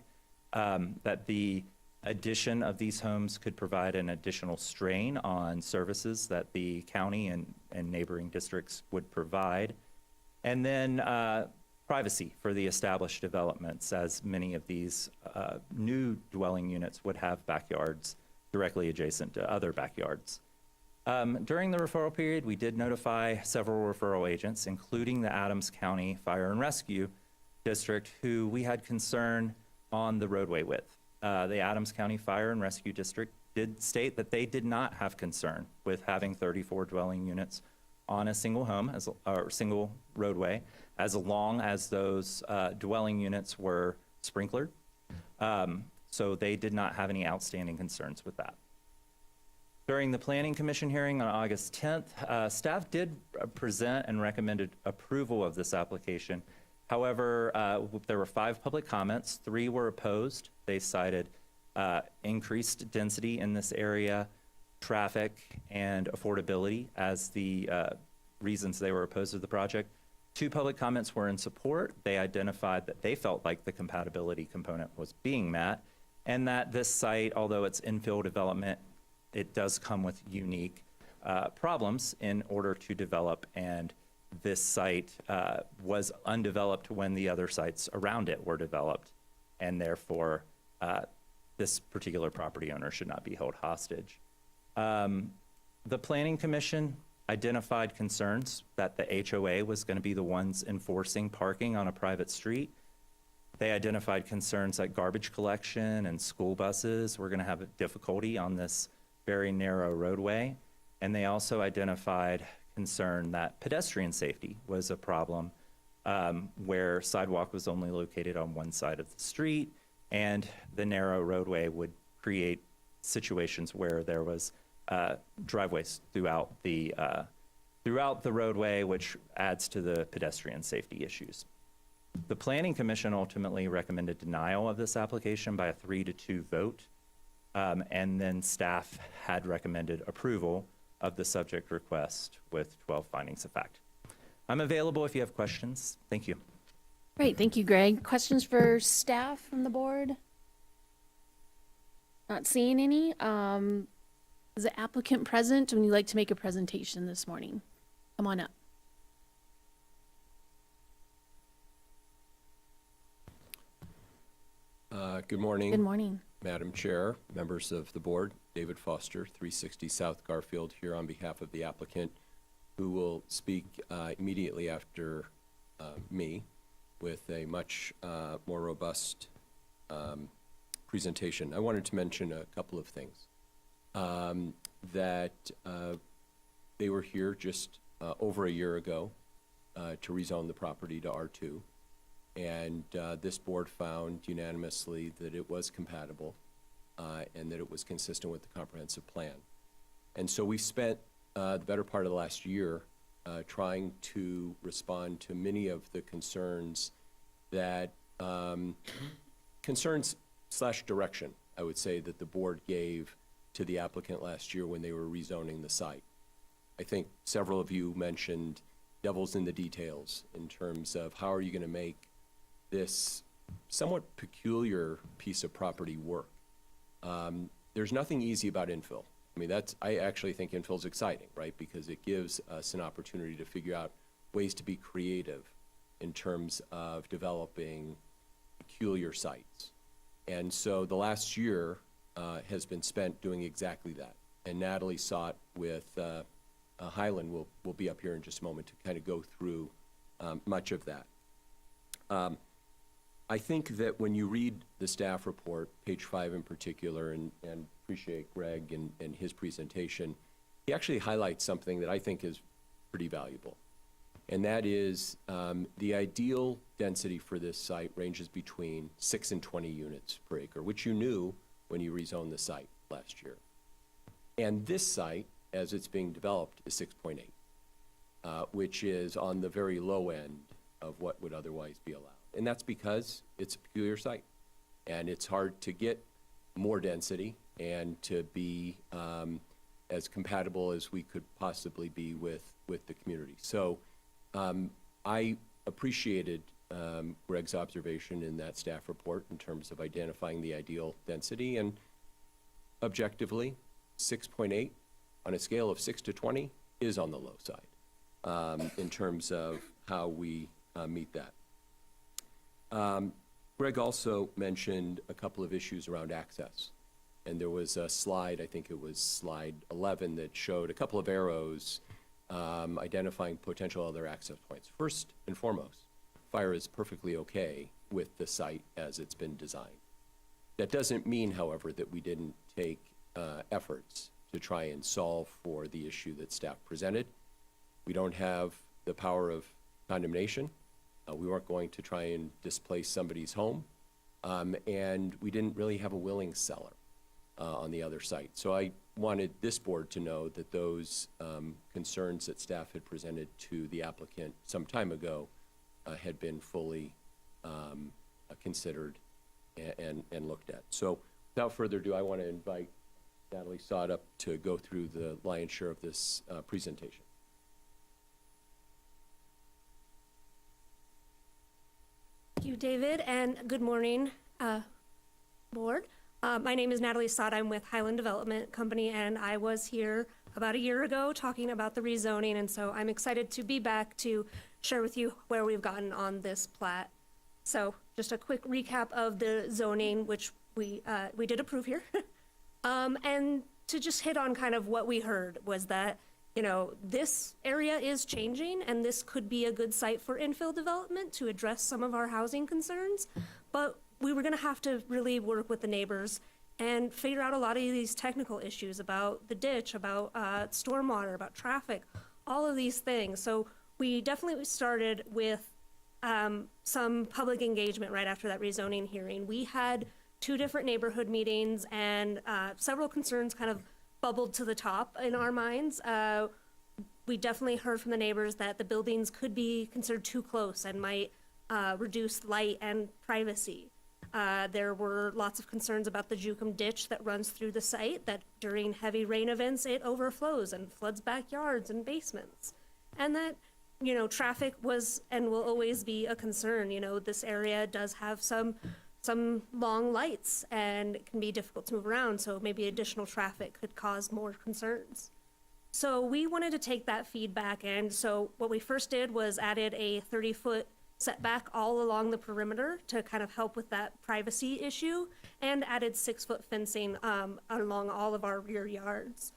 that the addition of these homes could provide an additional strain on services that the county and neighboring districts would provide, and then privacy for the established developments, as many of these new dwelling units would have backyards directly adjacent to other backyards. During the referral period, we did notify several referral agents, including the Adams County Fire and Rescue District, who we had concern on the roadway width. The Adams County Fire and Rescue District did state that they did not have concern with having 34 dwelling units on a single home, or single roadway, as long as those dwelling units were sprinklered. So they did not have any outstanding concerns with that. During the Planning Commission hearing on August 10th, staff did present and recommended approval of this application. However, there were 5 public comments, 3 were opposed. They cited increased density in this area, traffic, and affordability as the reasons they were opposed to the project. 2 public comments were in support. They identified that they felt like the compatibility component was being met, and that this site, although it's infill development, it does come with unique problems in order to develop, and this site was undeveloped when the other sites around it were developed, and therefore this particular property owner should not be held hostage. The Planning Commission identified concerns that the HOA was going to be the ones enforcing parking on a private street. They identified concerns that garbage collection and school buses were going to have a difficulty on this very narrow roadway. And they also identified concern that pedestrian safety was a problem, where sidewalk was only located on one side of the street, and the narrow roadway would create situations where there was driveways throughout the roadway, which adds to the pedestrian safety issues. The Planning Commission ultimately recommended denial of this application by a 3-2 vote, and then staff had recommended approval of the subject request with 12 findings of fact. I'm available if you have questions. Thank you. Great, thank you, Greg. Questions for staff from the board? Not seeing any. Is the applicant present? Would you like to make a presentation this morning? Come on up. Good morning. Good morning. Madam Chair, members of the board, David Foster, 360 South Garfield, here on behalf of the applicant, who will speak immediately after me with a much more robust presentation. I wanted to mention a couple of things. That they were here just over a year ago to rezone the property to R2. And this board found unanimously that it was compatible and that it was consistent with the comprehensive plan. And so we spent the better part of the last year trying to respond to many of the concerns that, concerns/direction, I would say, that the board gave to the applicant last year when they were rezoning the site. I think several of you mentioned devil's in the details in terms of how are you going to make this somewhat peculiar piece of property work. There's nothing easy about infill. I mean, I actually think infill is exciting, right? Because it gives us an opportunity to figure out ways to be creative in terms of developing peculiar sites. And so the last year has been spent doing exactly that. And Natalie Sott with Highland will be up here in just a moment to kind of go through much of that. I think that when you read the staff report, page 5 in particular, and appreciate Greg and his presentation, he actually highlights something that I think is pretty valuable. And that is the ideal density for this site ranges between 6 and 20 units per acre, which you knew when you rezoned the site last year. And this site, as it's being developed, is 6.8, which is on the very low end of what would otherwise be allowed. And that's because it's a peculiar site. And it's hard to get more density and to be as compatible as we could possibly be with the community. So I appreciated Greg's observation in that staff report in terms of identifying the ideal density. And objectively, 6.8 on a scale of 6 to 20 is on the low side in terms of how we meet that. Greg also mentioned a couple of issues around access. And there was a slide, I think it was slide 11, that showed a couple of arrows identifying potential other access points. First and foremost, fire is perfectly okay with the site as it's been designed. That doesn't mean, however, that we didn't take efforts to try and solve for the issue that staff presented. We don't have the power of condemnation. We weren't going to try and displace somebody's home. And we didn't really have a willing seller on the other site. So I wanted this board to know that those concerns that staff had presented to the applicant some time ago had been fully considered and looked at. So without further ado, I want to invite Natalie Sott up to go through the lion's share of this presentation. Thank you, David, and good morning, board. My name is Natalie Sott. I'm with Highland Development Company, and I was here about a year ago talking about the rezoning, and so I'm excited to be back to share with you where we've gotten on this plat. So just a quick recap of the zoning, which we did approve here. And to just hit on kind of what we heard was that, you know, this area is changing and this could be a good site for infill development to address some of our housing concerns. But we were gonna have to really work with the neighbors and figure out a lot of these technical issues about the ditch, about stormwater, about traffic, all of these things. So we definitely started with some public engagement right after that rezoning hearing. We had 2 different neighborhood meetings and several concerns kind of bubbled to the top in our minds. We definitely heard from the neighbors that the buildings could be considered too close and might reduce light and privacy. There were lots of concerns about the Jukum ditch that runs through the site, that during heavy rain events, it overflows and floods backyards and basements. And that, traffic was and will always be a concern. This area does have some long lights and it can be difficult to move around, so maybe additional traffic could cause more concerns. So we wanted to take that feedback, and so what we first did was added a 30-foot setback all along the perimeter to kind of help with that privacy issue, and added 6-foot fencing along all of our rear yards.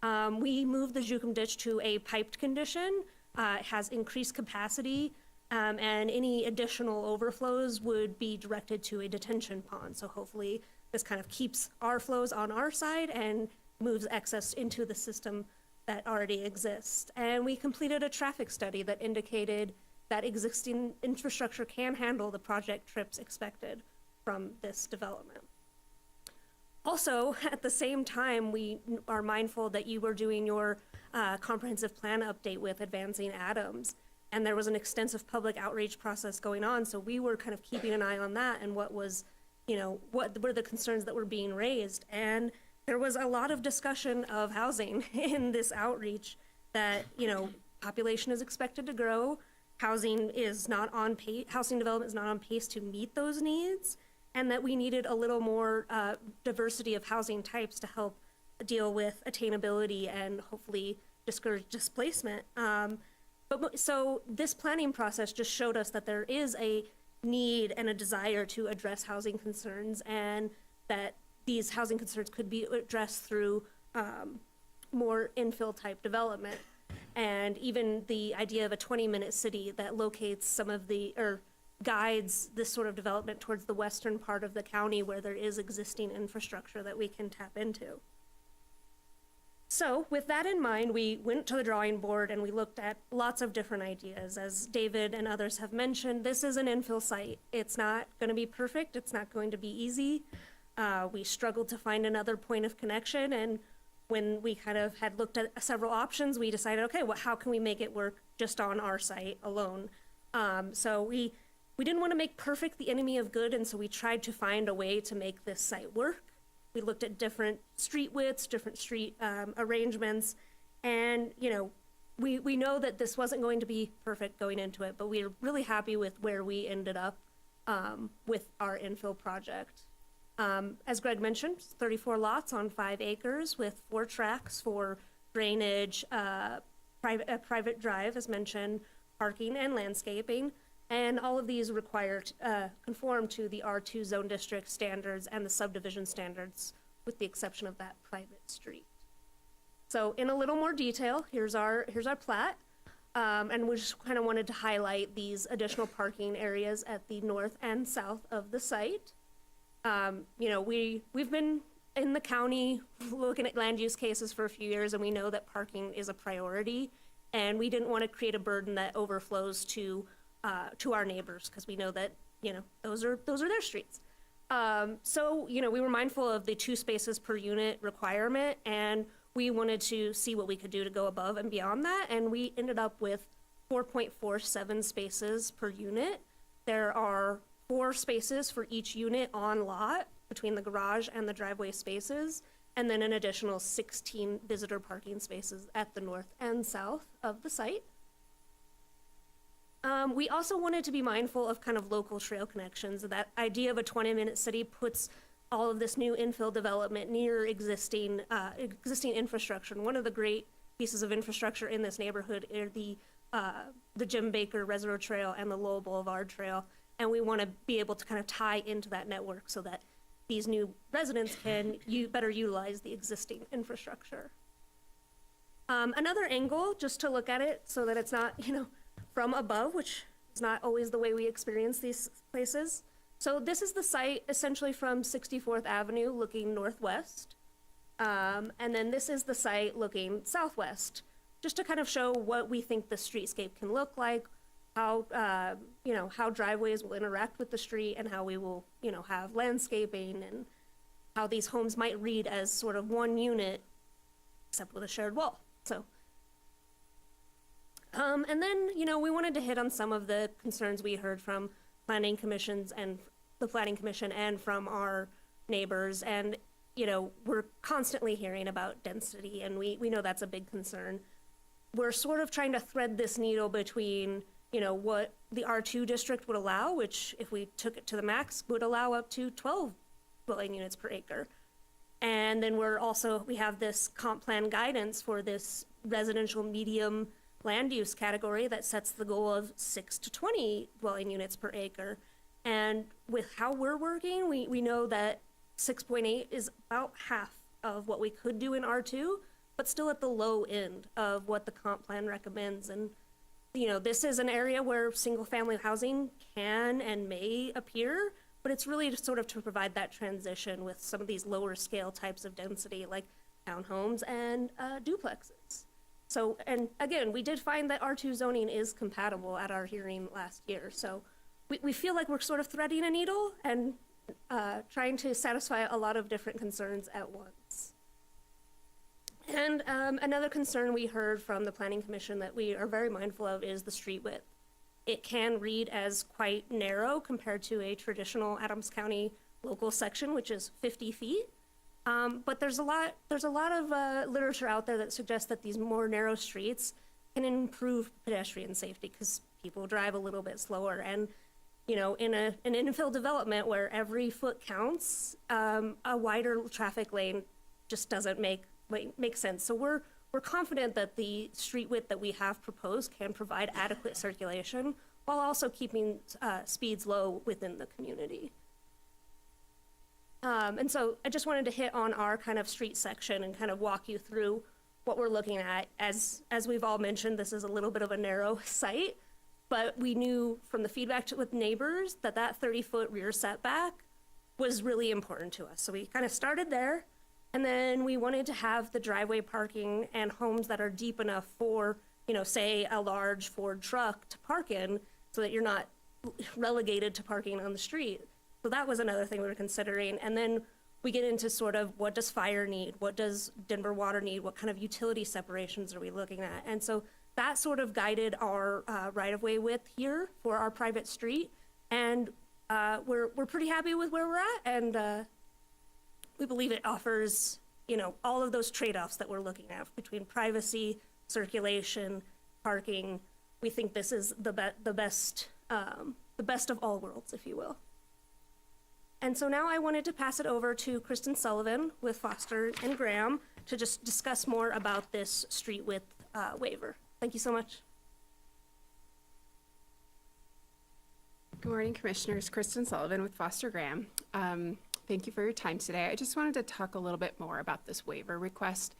We moved the Jukum ditch to a piped condition. It has increased capacity, and any additional overflows would be directed to a detention pond. So hopefully this kind of keeps our flows on our side and moves excess into the system that already exists. And we completed a traffic study that indicated that existing infrastructure can handle the project trips expected from this development. Also, at the same time, we are mindful that you were doing your comprehensive plan update with Advancing Adams, and there was an extensive public outreach process going on, so we were kind of keeping an eye on that and what was, what were the concerns that were being raised. And there was a lot of discussion of housing in this outreach, that, population is expected to grow, housing development is not on pace to meet those needs, and that we needed a little more diversity of housing types to help deal with attainability and hopefully discourage displacement. So this planning process just showed us that there is a need and a desire to address housing concerns, and that these housing concerns could be addressed through more infill type development. And even the idea of a 20-minute city that locates some of or guides this sort of development towards the western part of the county where there is existing infrastructure that we can tap into. So with that in mind, we went to the drawing board and we looked at lots of different ideas. As David and others have mentioned, this is an infill site. It's not going to be perfect. It's not going to be easy. We struggled to find another point of connection, and when we kind of had looked at several options, we decided, okay, well, how can we make it work just on our site alone? So we didn't want to make perfect the enemy of good, and so we tried to find a way to make this site work. We looked at different street widths, different street arrangements, and we know that this wasn't going to be perfect going into it, but we're really happy with where we ended up with our infill project. As Greg mentioned, 34 lots on 5 acres with 4 tracks for drainage, private drive, as mentioned, parking and landscaping. And all of these conform to the R2 zone district standards and the subdivision standards, with the exception of that private street. So in a little more detail, here's our plat. And we just kind of wanted to highlight these additional parking areas at the north and south of the site. We've been in the county looking at land use cases for a few years, and we know that parking is a priority, and we didn't want to create a burden that overflows to our neighbors, because we know that those are their streets. So we were mindful of the 2 spaces per unit requirement, and we wanted to see what we could do to go above and beyond that, and we ended up with 4.47 spaces per unit. There are 4 spaces for each unit on lot between the garage and the driveway spaces, and then an additional 16 visitor parking spaces at the north and south of the site. We also wanted to be mindful of kind of local trail connections. That idea of a 20-minute city puts all of this new infill development near existing infrastructure. And one of the great pieces of infrastructure in this neighborhood are the Jim Baker Reservoir Trail and the Lowell Boulevard Trail. And we want to be able to kind of tie into that network so that these new residents can better utilize the existing infrastructure. Another angle, just to look at it so that it's not, from above, which is not always the way we experience these places. So this is the site essentially from 64th Avenue looking northwest. And then this is the site looking southwest, just to kind of show what we think the streetscape can look like, how driveways will interact with the street, and how we will, have landscaping, and how these homes might read as sort of one unit, except with a shared wall. So, and then, we wanted to hit on some of the concerns we heard from planning commissions and the Planning Commission and from our neighbors. And, we're constantly hearing about density, and we know that's a big concern. We're sort of trying to thread this needle between, what the R2 district would allow, which if we took it to the max, would allow up to 12 dwelling units per acre. And then we have this comp plan guidance for this residential medium land use category that sets the goal of 6 to 20 dwelling units per acre. And with how we're working, we know that 6.8 is about half of what we could do in R2, but still at the low end of what the comp plan recommends. And, this is an area where single-family housing can and may appear, but it's really to provide that transition with some of these lower scale types of density like townhomes and duplexes. So, and again, we did find that R2 zoning is compatible at our hearing last year. So we feel like we're sort of threading a needle and trying to satisfy a lot of different concerns at once. And another concern we heard from the Planning Commission that we are very mindful of is the street width. It can read as quite narrow compared to a traditional Adams County local section, which is 50 feet. But there's a lot of literature out there that suggests that these more narrow streets can improve pedestrian safety because people drive a little bit slower. And, in an infill development where every foot counts, a wider traffic lane just doesn't make sense. So we're confident that the street width that we have proposed can provide adequate circulation while also keeping speeds low within the community. And so I just wanted to hit on our kind of street section and kind of walk you through what we're looking at. As we've all mentioned, this is a little bit of a narrow site, but we knew from the feedback with neighbors that 30-foot rear setback was really important to us. So we kind of started there, and then we wanted to have the driveway parking and homes that are deep enough for, say a large Ford truck to park in so that you're not relegated to parking on the street. So that was another thing we were considering. And then we get into sort of what does fire need? What does Denver Water need? What kind of utility separations are we looking at? And so that sort of guided our right-of-way width here for our private street. And we're pretty happy with where we're at. And we believe it offers, all of those trade-offs that we're looking at between privacy, circulation, parking. We think this is the best of all worlds, if you will. And so now I wanted to pass it over to Kristen Sullivan with Foster and Graham to just discuss more about this street width waiver. Thank you so much. Good morning, Commissioners. Kristen Sullivan with Foster Graham. Thank you for your time today. I just wanted to talk a little bit more about this waiver request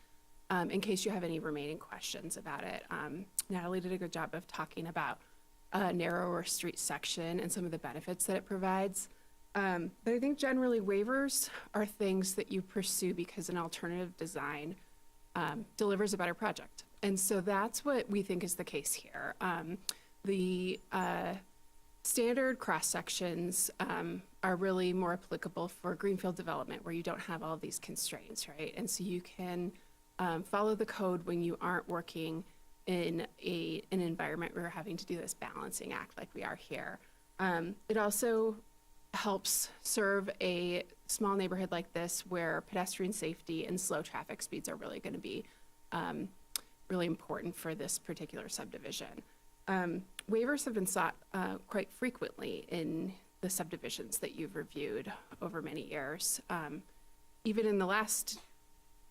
in case you have any remaining questions about it. Natalie did a good job of talking about a narrower street section and some of the benefits that it provides. But I think generally waivers are things that you pursue because an alternative design delivers a better project. And so that's what we think is the case here. The standard cross sections are really more applicable for greenfield development where you don't have all these constraints, right? And so you can follow the code when you aren't working in an environment where you're having to do this balancing act like we are here. It also helps serve a small neighborhood like this where pedestrian safety and slow traffic speeds are really going to be really important for this particular subdivision. Waivers have been sought quite frequently in the subdivisions that you've reviewed over many years. Even in the last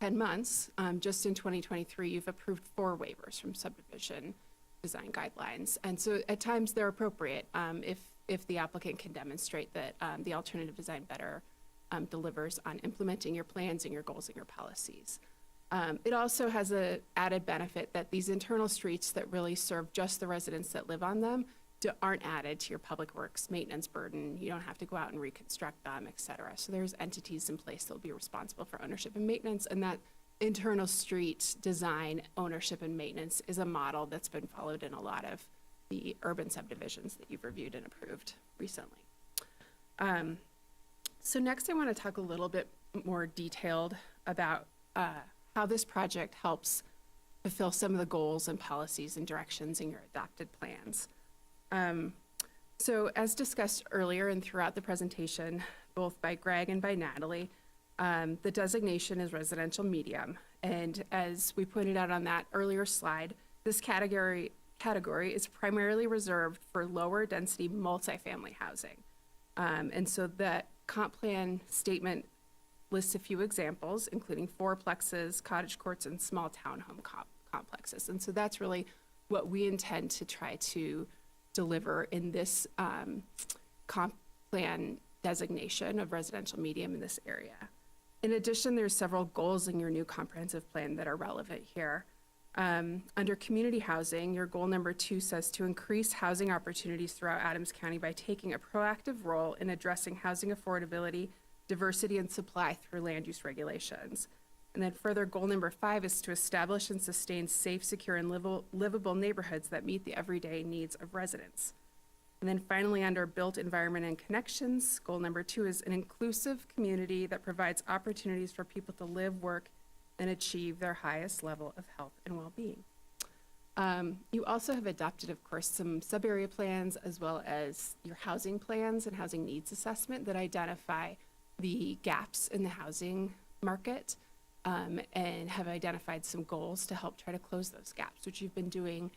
10 months, just in 2023, you've approved 4 waivers from subdivision design guidelines. And so at times they're appropriate if the applicant can demonstrate that the alternative design better delivers on implementing your plans and your goals and your policies. It also has an added benefit that these internal streets that really serve just the residents that live on them aren't added to your public works maintenance burden. You don't have to go out and reconstruct them, et cetera. So there's entities in place that will be responsible for ownership and maintenance, and that internal street design, ownership and maintenance is a model that's been followed in a lot of the urban subdivisions that you've reviewed and approved recently. So next I want to talk a little bit more detailed about how this project helps fulfill some of the goals and policies and directions in your adopted plans. So as discussed earlier and throughout the presentation, both by Greg and by Natalie, the designation is residential medium. And as we pointed out on that earlier slide, this category is primarily reserved for lower density multifamily housing. And so the comp plan statement lists a few examples, including fourplexes, cottage courts, and small townhome complexes. And so that's really what we intend to try to deliver in this comp plan designation of residential medium in this area. In addition, there's several goals in your new comprehensive plan that are relevant here. Under community housing, your goal number 2 says to increase housing opportunities throughout Adams County by taking a proactive role in addressing housing affordability, diversity, and supply through land use regulations. And then further, goal number 5 is to establish and sustain safe, secure, and livable neighborhoods that meet the everyday needs of residents. And then finally, under built environment and connections, goal number 2 is an inclusive community that provides opportunities for people to live, work, and achieve their highest level of health and well-being. You also have adopted, of course, some sub-area plans as well as your housing plans and housing needs assessment that identify the gaps in the housing market and have identified some goals to help try to close those gaps, which you've been doing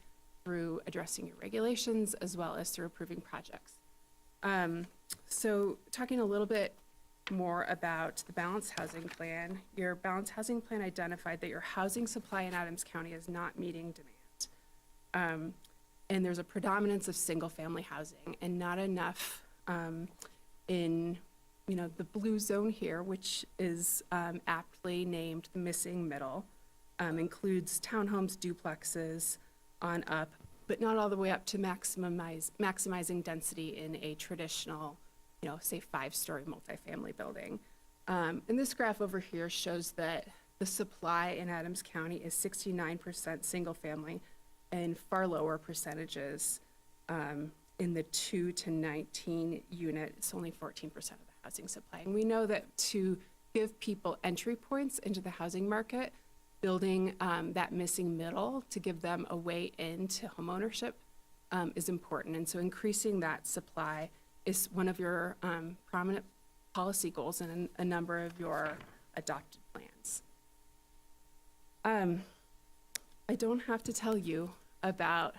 through addressing your regulations as well as through approving projects. So talking a little bit more about the balanced housing plan, your balanced housing plan identified that your housing supply in Adams County is not meeting demand. And there's a predominance of single family housing and not enough in the blue zone here, which is aptly named the missing middle, includes townhomes, duplexes on up, but not all the way up to maximizing density in a traditional, say 5-story multifamily building. And this graph over here shows that the supply in Adams County is 69% single family and far lower percentages in the 2 to 19 unit. It's only 14% of the housing supply. And we know that to give people entry points into the housing market, building that missing middle to give them a way into homeownership is important. And so increasing that supply is one of your prominent policy goals in a number of your adopted plans. I don't have to tell you about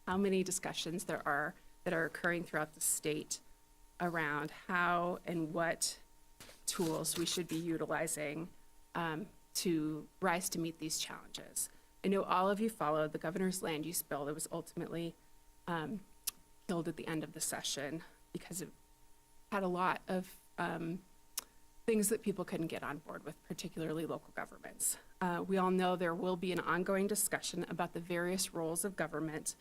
how many discussions there are that are occurring throughout the state around how and what tools we should be utilizing to rise to meet these challenges. I know all of you followed the governor's land use bill that was ultimately killed at the end of the session because it had a lot of things that people couldn't get on board with, particularly local governments. We all know there will be an ongoing discussion about the various roles of government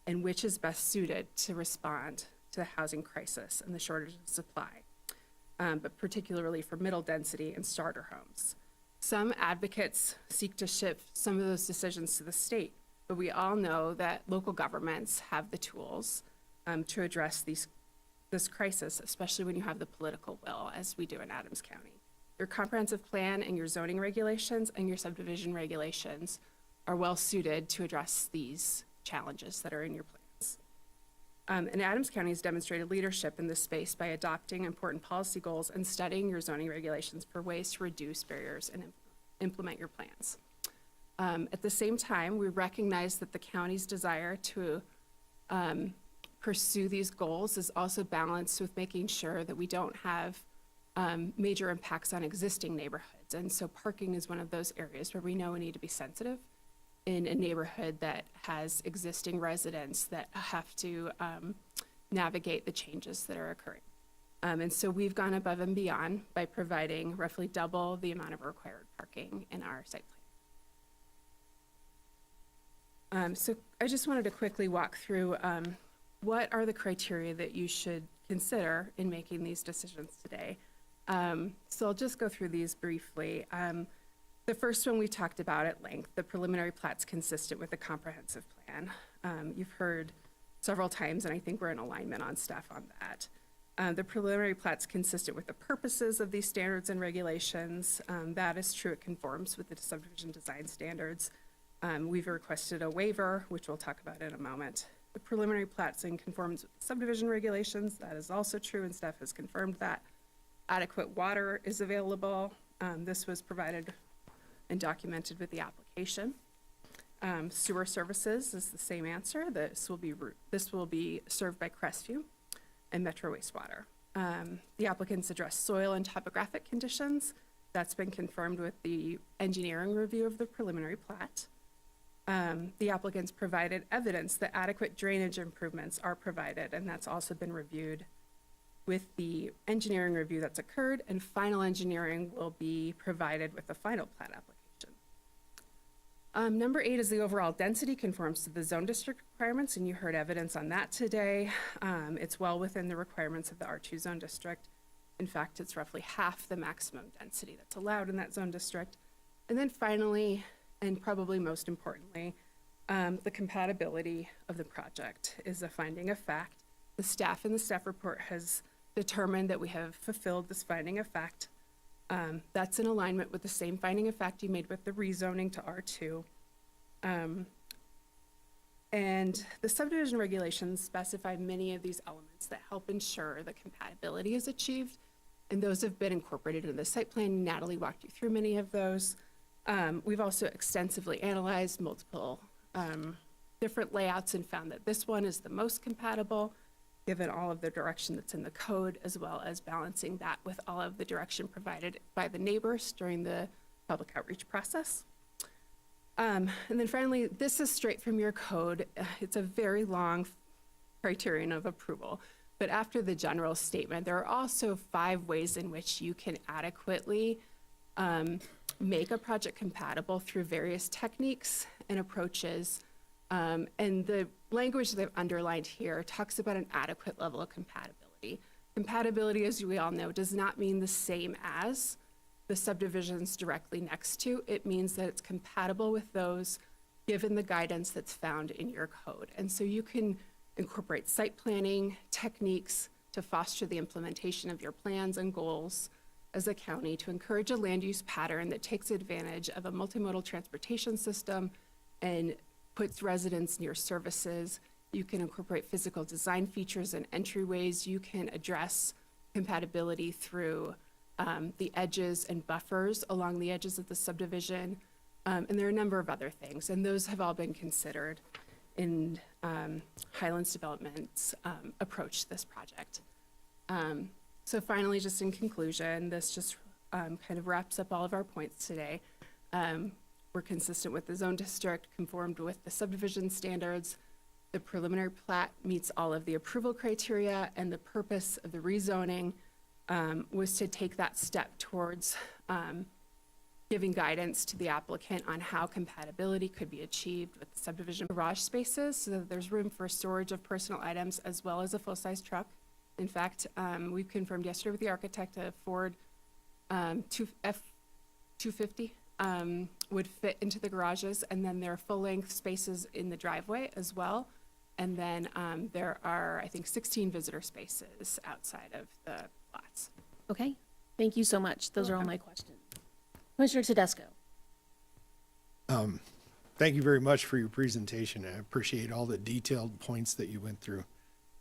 and which is best suited to respond to the housing crisis and the shortage of supply, but particularly for middle density and starter homes. Some advocates seek to shift some of those decisions to the state, but we all know that local governments have the tools to address this crisis, especially when you have the political will, as we do in Adams County. Your comprehensive plan and your zoning regulations and your subdivision regulations are well suited to address these challenges that are in your plans. And Adams County has demonstrated leadership in this space by adopting important policy goals and studying your zoning regulations for ways to reduce barriers and implement your plans. At the same time, we recognize that the county's desire to pursue these goals is also balanced with making sure that we don't have major impacts on existing neighborhoods. And so parking is one of those areas where we know we need to be sensitive in a neighborhood that has existing residents that have to navigate the changes that are occurring. And so we've gone above and beyond by providing roughly double the amount of required parking in our site plan. So I just wanted to quickly walk through what are the criteria that you should consider in making these decisions today. So I'll just go through these briefly. The first one we talked about at length, the preliminary plat's consistent with the comprehensive plan. You've heard several times, and I think we're in alignment on staff on that. The preliminary plat's consistent with the purposes of these standards and regulations. That is true, it conforms with the subdivision design standards. We've requested a waiver, which we'll talk about in a moment. The preliminary plat's in conformance with subdivision regulations. That is also true, and staff has confirmed that. Adequate water is available. This was provided and documented with the application. Sewer services is the same answer. This will be served by Crestview and Metro Wastewater. The applicants address soil and topographic conditions. That's been confirmed with the engineering review of the preliminary plat. The applicants provided evidence that adequate drainage improvements are provided, and that's also been reviewed with the engineering review that's occurred, and final engineering will be provided with the final plat application. Number 8 is the overall density conforms to the zone district requirements, and you heard evidence on that today. It's well within the requirements of the R2 zone district. In fact, it's roughly half the maximum density that's allowed in that zone district. And then finally, and probably most importantly, the compatibility of the project is a finding of fact. The staff in the staff report has determined that we have fulfilled this finding of fact. That's in alignment with the same finding of fact you made with the rezoning to R2. And the subdivision regulations specify many of these elements that help ensure that compatibility is achieved, and those have been incorporated into the site plan. Natalie walked you through many of those. We've also extensively analyzed multiple different layouts and found that this one is the most compatible, given all of the direction that's in the code, as well as balancing that with all of the direction provided by the neighbors during the public outreach process. And then finally, this is straight from your code. It's a very long criterion of approval, but after the general statement, there are also 5 ways in which you can adequately make a project compatible through various techniques and approaches. And the language that I've underlined here talks about an adequate level of compatibility. Compatibility, as we all know, does not mean the same as the subdivisions directly next to. It means that it's compatible with those given the guidance that's found in your code. And so you can incorporate site planning techniques to foster the implementation of your plans and goals as a county to encourage a land use pattern that takes advantage of a multimodal transportation system and puts residents near services. You can incorporate physical design features and entryways. You can address compatibility through the edges and buffers along the edges of the subdivision. And there are a number of other things, and those have all been considered in Highlands Development's approach to this project. So finally, just in conclusion, this just kind of wraps up all of our points today. We're consistent with the zone district, conformed with the subdivision standards. The preliminary plat meets all of the approval criteria, and the purpose of the rezoning was to take that step towards giving guidance to the applicant on how compatibility could be achieved with the subdivision garage spaces so that there's room for storage of personal items as well as a full-size truck. In fact, we confirmed yesterday with the architect a Ford F-250 would fit into the garages, and then there are full-length spaces in the driveway as well. And then there are, I think, 16 visitor spaces outside of the lots. Okay, thank you so much. Those are all my questions. Commissioner Tedesco. Thank you very much for your presentation. I appreciate all the detailed points that you went through.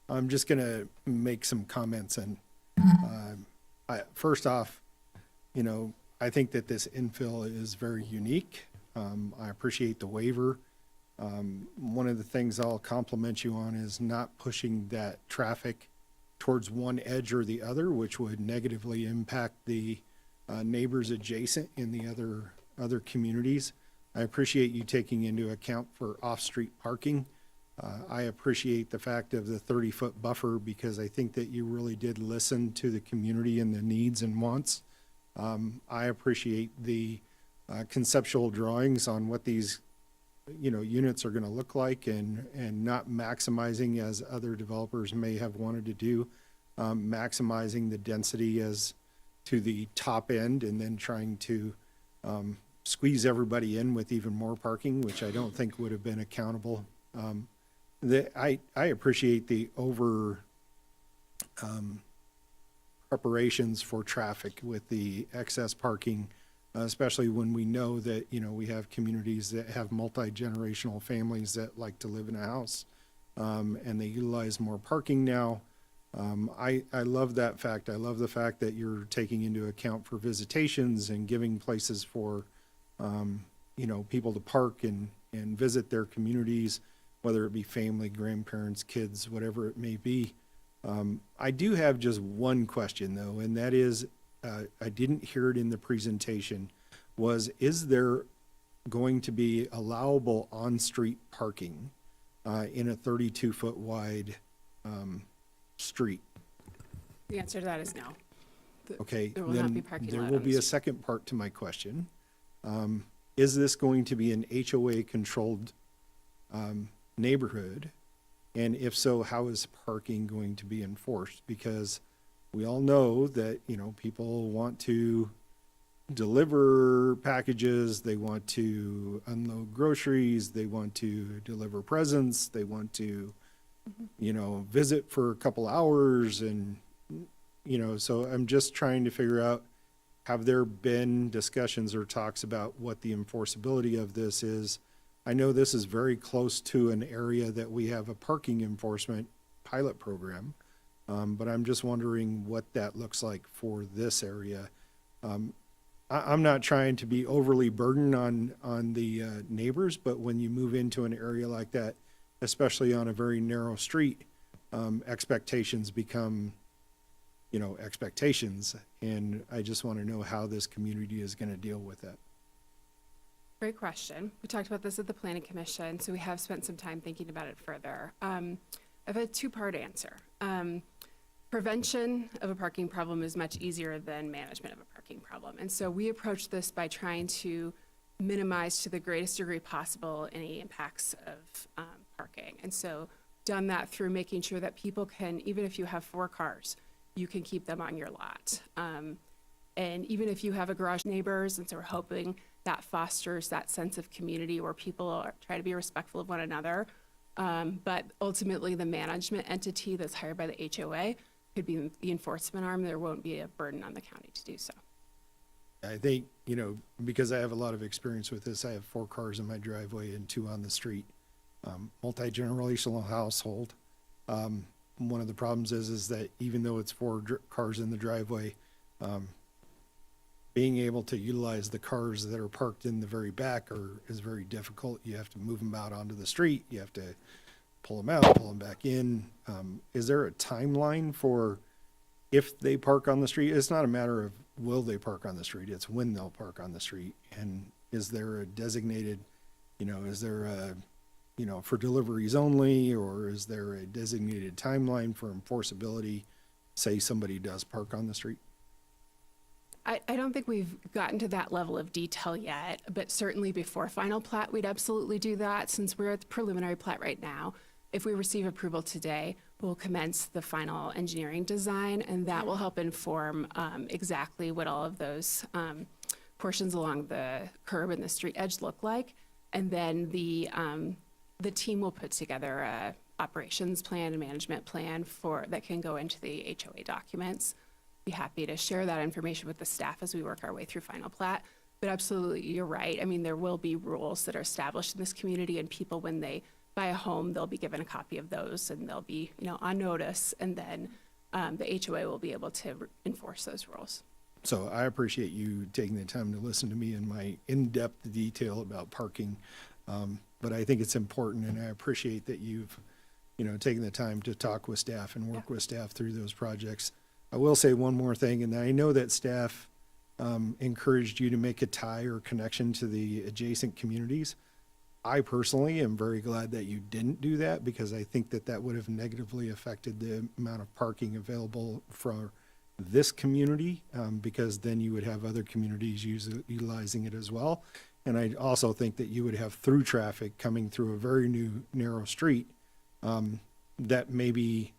I'm just going to make some comments. And first off, you know, I think that this infill is very unique. I appreciate the waiver. One of the things I'll compliment you on is not pushing that traffic towards one edge or the other, which would negatively impact the neighbors adjacent in the other communities. I appreciate you taking into account for off-street parking. I appreciate the fact of the 30-foot buffer because I think that you really did listen to the community and the needs and wants. I appreciate the conceptual drawings on what these units are going to look like and not maximizing as other developers may have wanted to do, maximizing the density as to the top end and then trying to squeeze everybody in with even more parking, which I don't think would have been accountable. I appreciate the preparations for traffic with the excess parking, especially when we know that, we have communities that have multi-generational families that like to live in a house. and they utilize more parking now. I love that fact. I love the fact that you're taking into account for visitations and giving places for, people to park and visit their communities, whether it be family, grandparents, kids, whatever it may be. I do have just one question though, and that is, I didn't hear it in the presentation, is there going to be allowable on-street parking in a 32-foot wide street? The answer to that is no. Okay, There will not then be parking there allowed will on be the a street. second part to my question. Is this going to be an HOA-controlled neighborhood? And if so, how is parking going to be enforced? Because we all know that, people want to deliver packages, they want to unload groceries, they want to deliver presents, they want to, visit for a couple hours and, so I'm just trying to figure out, have there been discussions or talks about what the enforceability of this is? I know this is very close to an area that we have a parking enforcement pilot program, but I'm just wondering what that looks like for this area. I'm not trying to be overly burdened on the neighbors, but when you move into an area like that, especially on a very narrow street, expectations become, expectations. And I just want to know how this community is going to deal with that. Great question. We talked about this at the Planning Commission, so we have spent some time thinking about it further. I have a two-part answer. Prevention of a parking problem is much easier than management of a parking problem. And so we approach this by trying to minimize to the greatest degree possible any impacts of parking. And so done that through making sure that people can, even if you have 4 cars, you can keep them on your lot. And even if you have a garage neighbors, and so we're hoping that fosters that sense of community where people try to be respectful of one another. But ultimately, the management entity that's hired by the HOA could be the enforcement arm. There won't be a burden on the county to do so. I think, because I have a lot of experience with this, I have 4 cars in my driveway and 2 on the street. Multi-generational household. One of the problems is that even though it's 4 cars in the driveway, being able to utilize the cars that are parked in the very back is very difficult. You have to move them out onto the street. You have to pull them out, pull them back in. Is there a timeline for if they park on the street? It's not a matter of will they park on the street, it's when they'll park on the street. And is there a designated, is there a, for deliveries only, or is there a designated timeline for enforceability? Say somebody does park on the street? I don't think we've gotten to that level of detail yet, but certainly before final plat, we'd absolutely do that. Since we're at the preliminary plat right now, if we receive approval today, we'll commence the final engineering design, and that will help inform exactly what all of those portions along the curb and the street edge look like. And then the team will put together a operations plan and management plan that can go into the HOA documents. Be happy to share that information with the staff as we work our way through final plat. But absolutely, you're right. I mean, there will be rules that are established in this community, and people, when they buy a home, they'll be given a copy of those, and they'll be, on notice, and then the HOA will be able to enforce those rules. So I appreciate you taking the time to listen to me in my in-depth detail about parking. But I think it's important, and I appreciate that you've, taken the time to talk with staff and work with staff through those projects. I will say one more thing, and I know that staff encouraged you to make a tie or connection to the adjacent communities. I personally am very glad that you didn't do that, because I think that would have negatively affected the amount of parking available for this community, because then you would have other communities utilizing it as well. And I also think that you would have through traffic coming through a very narrow street that maybe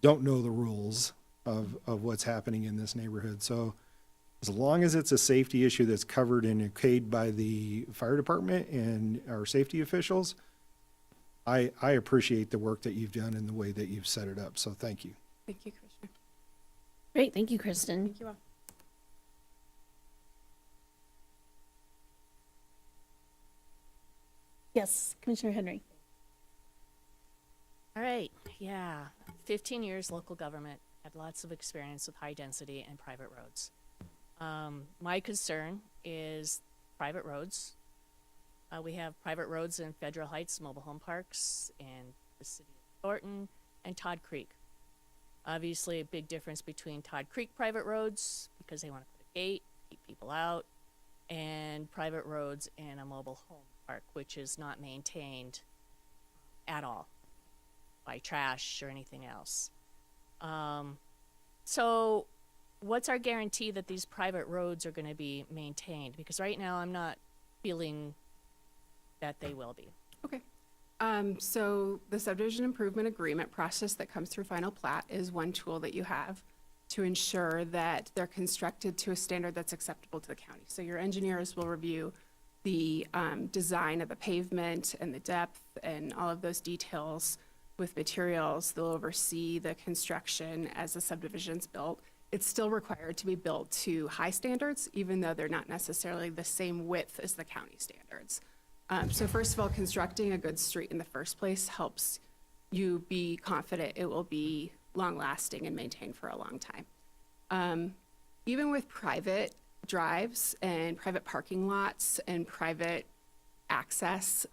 don't know the rules of what's happening in this neighborhood. So as long as it's a safety issue that's covered and okayed by the fire department and our safety officials, I appreciate the work that you've done and the way that you've set it up. So thank you. Thank you, Commissioner. Great, thank you, Kristen. Thank you all. Yes, Commissioner Henry. All right, yeah. 15 years local government, had lots of experience with high density and private roads. My concern is private roads. We have private roads in Federal Heights, mobile home parks, and the city of Thornton, and Todd Creek. Obviously, a big difference between Todd Creek private roads, because they want to put a gate, keep people out, and private roads in a mobile home park, which is not maintained at all by trash or anything else. So what's our guarantee that these private roads are going to be maintained? Because right now I'm not feeling that they will be. Okay. So the subdivision improvement agreement process that comes through final plat is one tool that you have to ensure that they're constructed to a standard that's acceptable to the county. So your engineers will review the design of the pavement and the depth and all of those details with materials. They'll oversee the construction as the subdivision's built. It's still required to be built to high standards, even though they're not necessarily the same width as the county standards. So first of all, constructing a good street in the first place helps you be confident it will be long-lasting and maintained for a long time. Even with private drives and private parking lots and private access,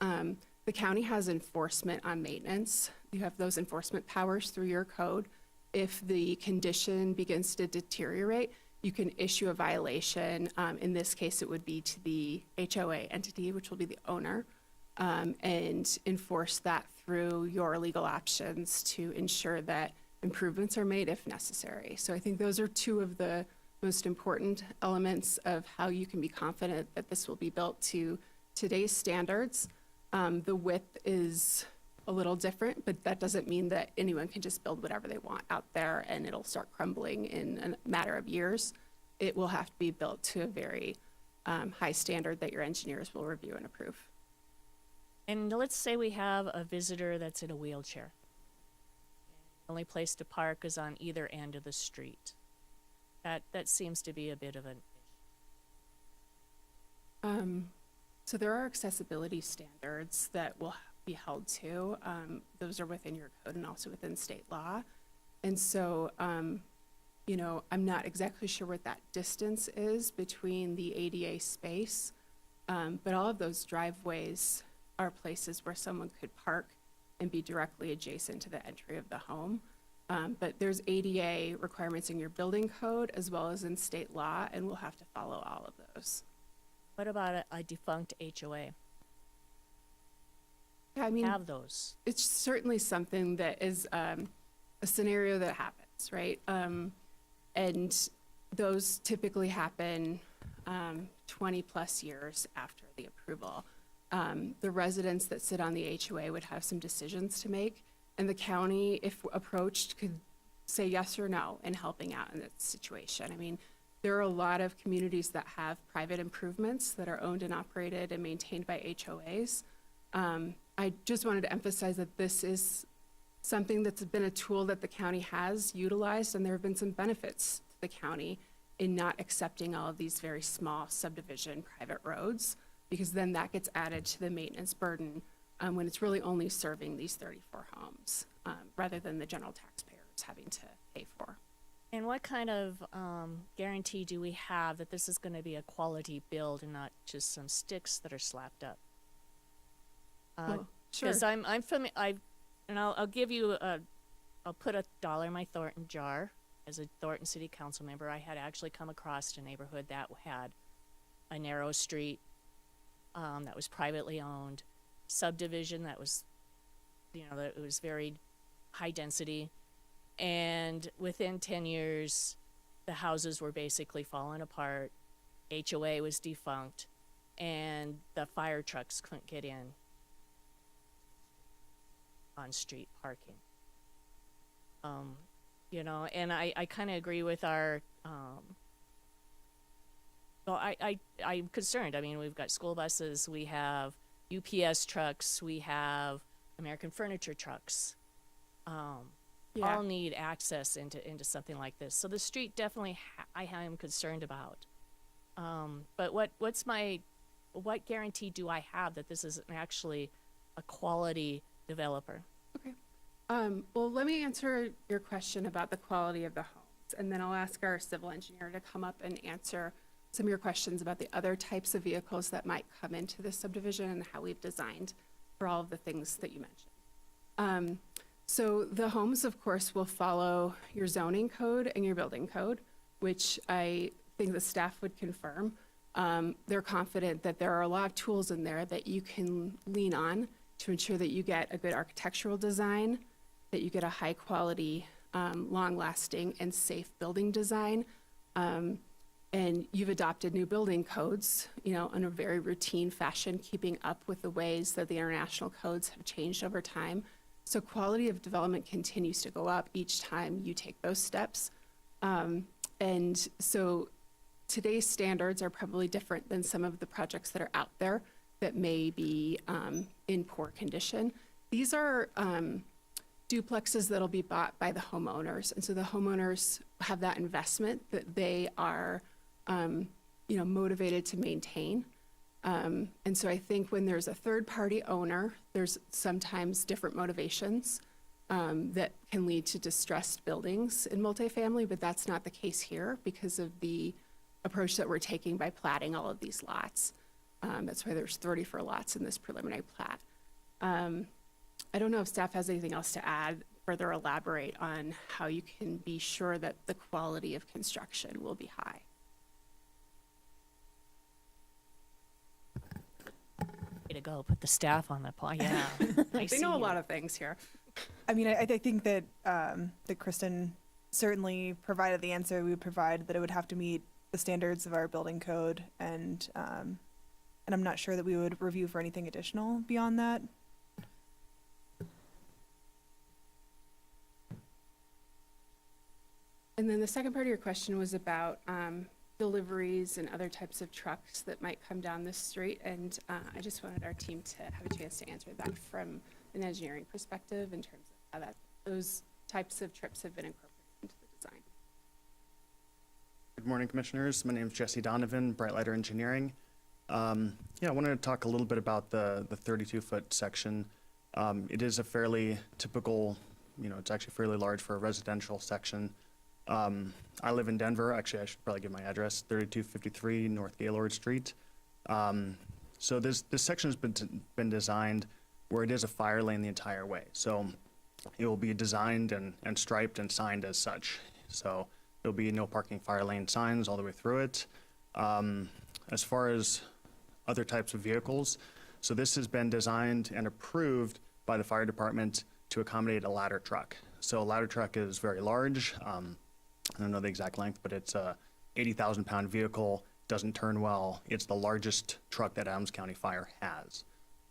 the county has enforcement on maintenance. You have those enforcement powers through your code. If the condition begins to deteriorate, you can issue a violation. In this case, it would be to the HOA entity, which will be the owner, and enforce that through your legal options to ensure that improvements are made if necessary. So I think those are two of the most important elements of how you can be confident that this will be built to today's standards. The width is a little different, but that doesn't mean that anyone can just build whatever they want out there and it'll start crumbling in a matter of years. It will have to be built to a very high standard that your engineers will review and approve. And let's say we have a visitor that's in a wheelchair. The only place to park is on either end of the street. That seems to be a bit of an issue. So there are accessibility standards that will be held to. Those are within your code and also within state law. And so, you know, I'm not exactly sure what that distance is between the ADA space, but all of those driveways are places where someone could park and be directly adjacent to the entry of the home. But there's ADA requirements in your building code as well as in state law, and we'll have to follow all of those. What about a defunct HOA? Yeah, I mean, Have those. it's certainly something that is a scenario that happens, right? And those typically happen 20 plus years after the approval. The residents that sit on the HOA would have some decisions to make, and the county, if approached, could say yes or no in helping out in that situation. I mean, there are a lot of communities that have private improvements that are owned and operated and maintained by HOAs. I just wanted to emphasize that this is something that's been a tool that the county has utilized, and there have been some benefits to the county in not accepting all of these very small subdivision private roads, because then that gets added to the maintenance burden when it's really only serving these 34 homes rather than the general taxpayers having to pay for. And what kind of guarantee do we have that this is going to be a quality build and not just some sticks that are slapped up? Sure. Because I'll give you I'll put $1 in my Thornton jar. As a Thornton City Council member, I had actually come across a neighborhood that had a narrow street that was privately owned, subdivision that was, that it was very high density, and within 10 years, the houses were basically falling apart. HOA was defunct, and the fire trucks couldn't get in on street parking. And I kind of agree with our, I'm concerned. I mean, we've got school buses, we have UPS trucks, we have American furniture trucks. All need access into something like this. So the street definitely I am concerned about. But what guarantee do I have that this is actually a quality developer? Okay. Well, let me answer your question about the quality of the homes, and then I'll ask our civil engineer to come up and answer some of your questions about the other types of vehicles that might come into this subdivision and how we've designed for all of the things that you mentioned. So the homes, of course, will follow your zoning code and your building code, which I think the staff would confirm. They're confident that there are a lot of tools in there that you can lean on to ensure that you get a good architectural design, that you get a high quality, long-lasting and safe building design. And you've adopted new building codes, in a very routine fashion, keeping up with the ways that the international codes have changed over time. So quality of development continues to go up each time you take those steps. And so today's standards are probably different than some of the projects that are out there that may be in poor condition. These are duplexes that'll be bought by the homeowners. And so the homeowners have that investment that they are, motivated to maintain. And so I think when there's a third-party owner, there's sometimes different motivations that can lead to distressed buildings in multifamily, but that's not the case here because of the approach that we're taking by platting all of these lots. That's why there's 34 lots in this preliminary plat. I don't know if staff has anything else to add, further elaborate on how you can be sure that the quality of construction will be high. Way to go, put the staff on the plot, yeah. They know a lot of things here. I mean, I think that that Kristen certainly provided the answer we would provide, that it would have to meet the standards of our building code, and I'm not sure that we would review for anything additional beyond that. And then the second part of your question was about deliveries and other types of trucks that might come down this street. And I just wanted our team to have a chance to answer that from an engineering perspective in terms of how those types of trips have been incorporated into the design. Good morning, Commissioners. My name is Jesse Donovan, Brightlighter Engineering. I wanted to talk a little bit about the 32-foot section. It is a fairly typical, it's actually fairly large for a residential section. I live in Denver. Actually, I should probably give my address, 3253 North Gaylord Street. So this section has been designed where it is a fire lane the entire way. So it will be designed and striped and signed as such. So there'll be no parking fire lane signs all the way through it. As far as other types of vehicles, so this has been designed and approved by the fire department to accommodate a ladder truck. So a ladder truck is very large. I don't know the exact length, but it's a 80,000-pound vehicle, doesn't turn well. It's the largest truck that Adams County Fire has.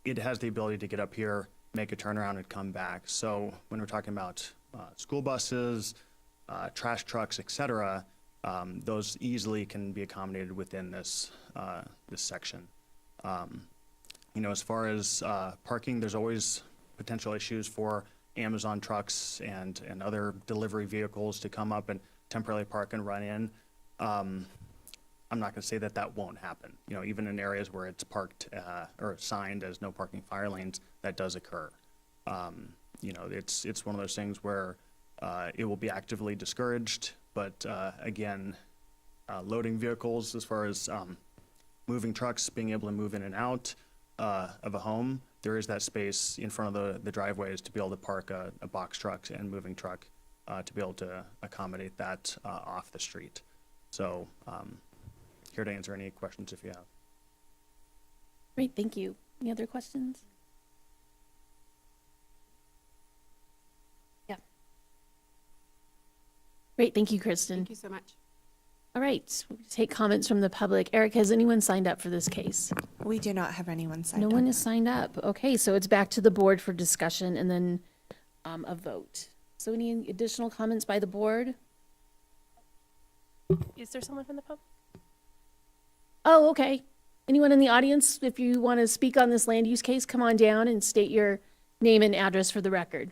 It has the ability to get up here, make a turnaround, and come back. So when we're talking about school buses, trash trucks, et cetera, those easily can be accommodated within this section. As far as parking, there's always potential issues for Amazon trucks and other delivery vehicles to come up and temporarily park and run in. I'm not going to say that won't happen. Even in areas where it's parked or signed as no parking fire lanes, that does occur. It's one of those things where it will be actively discouraged, but again, loading vehicles as far as moving trucks, being able to move in and out of a home, there is that space in front of the driveways to be able to park a box truck and moving truck to be able to accommodate that off the street. So here to answer any questions if you have. Great, thank you. Any other questions? Yeah. Great, thank you, Kristen. Thank you so much. All right, we'll take comments from the public. Eric, has anyone signed up for this case? We do not have anyone signed No up. one is signed up. Okay, so it's back to the board for discussion and then a vote. So any additional comments by the board? Is there someone from the public? Oh, okay. Anyone in the audience, if you want to speak on this land use case, come on down and state your name and address for the record.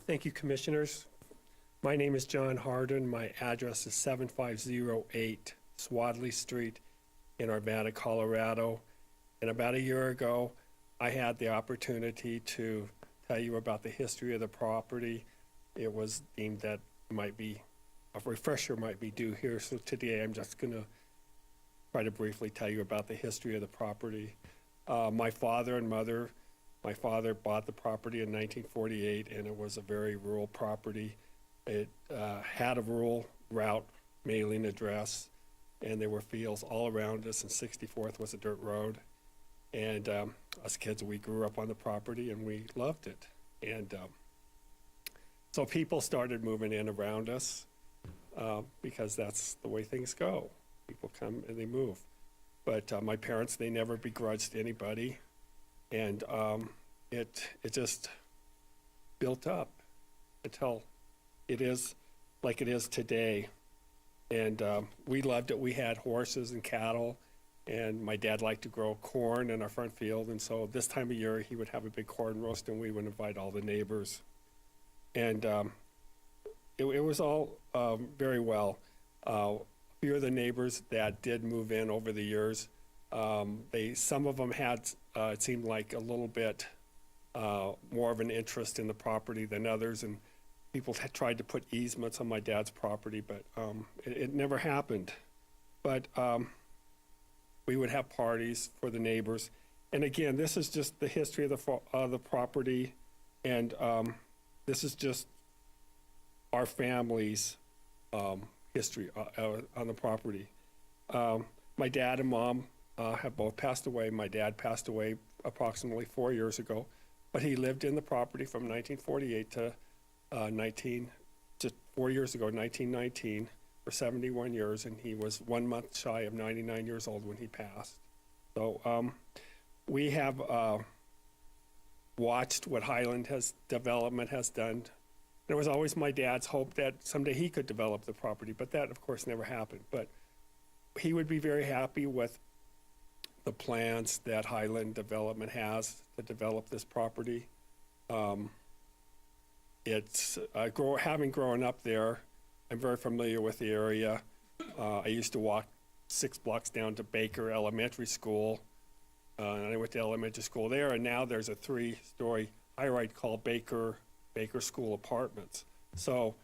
Thank you, Commissioners. My name is John Harden. My address is 7508 Swadley Street in Arvada, Colorado. And about a year ago, I had the opportunity to tell you about the history of the property. It was deemed that might be, a refresher might be due here. So today I'm just going to try to briefly tell you about the history of the property. My father and mother, my father bought the property in 1948, and it was a very rural property. It had a rural route mailing address, and there were fields all around us, and 64th was a dirt road. And us kids, we grew up on the property, and we loved it. And so people started moving in around us because that's the way things go. People come and they move. But my parents, they never begrudged anybody. And it just built up until it is like it is today. And we loved it. We had horses and cattle, and my dad liked to grow corn in our front field. And so this time of year, he would have a big corn roast, and we would invite all the neighbors. And it was all very well. A few of the neighbors that did move in over the years, some of them had, it seemed like, a little bit more of an interest in the property than others, and people had tried to put easements on my dad's property, but it never happened. But we would have parties for the neighbors. And again, this is just the history of the property, and this is just our family's history on the property. My dad and mom have both passed away. My dad passed away approximately 4 years ago, but he lived in the property from 1948 to 4 years ago, 1919, for 71 years, and he was 1 month shy of 99 years old when he passed. So we have watched what Highland Development has done. It was always my dad's hope that someday he could develop the property, but that, of course, never happened. But he would be very happy with the plans that Highland Development has to develop this property. It's having grown up there, I'm very familiar with the area. I used to walk 6 blocks down to Baker Elementary School, and I went to elementary school there, and now there's a 3-story high-rise called Baker School Apartments. So,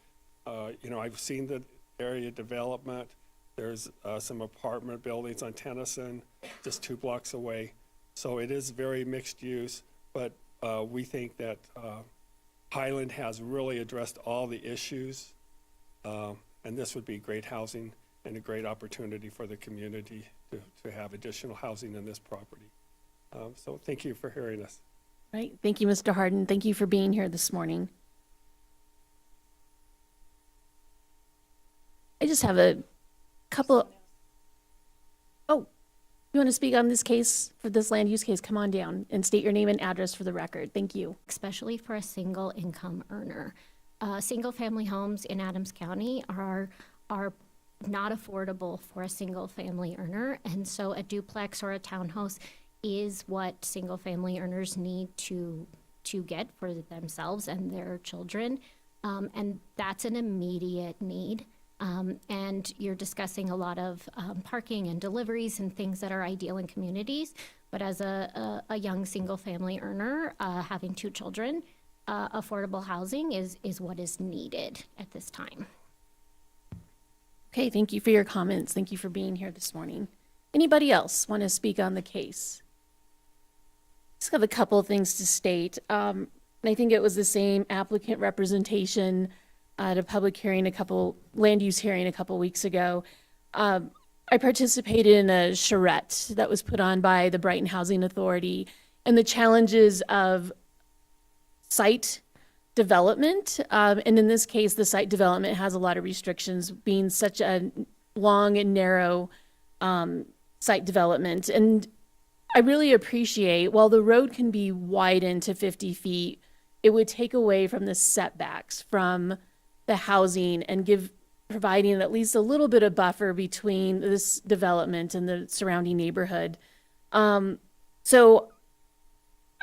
I've seen the area development. There's some apartment buildings on Tennyson, just 2 blocks away. So it is very mixed use, but we think that Highland has really addressed all the issues, and this would be great housing and a great opportunity for the community to have additional housing in this property. So thank you for hearing us. Right. Thank you, Mr. Harden. Thank you for being here this morning. I just have a couple. Oh, you want to speak on this case, for this land use case? Come on down and state your name and address for the record. Thank you. Especially for a single income earner. Single family homes in Adams County are not affordable for a single family earner. And so a duplex or a townhouse is what single family earners need to get for themselves and their children. And that's an immediate need. And you're discussing a lot of parking and deliveries and things that are ideal in communities. But as a young single family earner, having 2 children, affordable housing is what is needed at this time. Okay, thank you for your comments. Thank you for being here this morning. Anybody else want to speak on the case? Just have a couple of things to state. And I think it was the same applicant representation at a public hearing, land use hearing a couple weeks ago. I participated in a charrette that was put on by the Brighton Housing Authority, and the challenges of site development. And in this case, the site development has a lot of restrictions, being such a long and narrow site development. And I really appreciate, while the road can be widened to 50 feet, it would take away from the setbacks from the housing and providing at least a little bit of buffer between this development and the surrounding neighborhood. So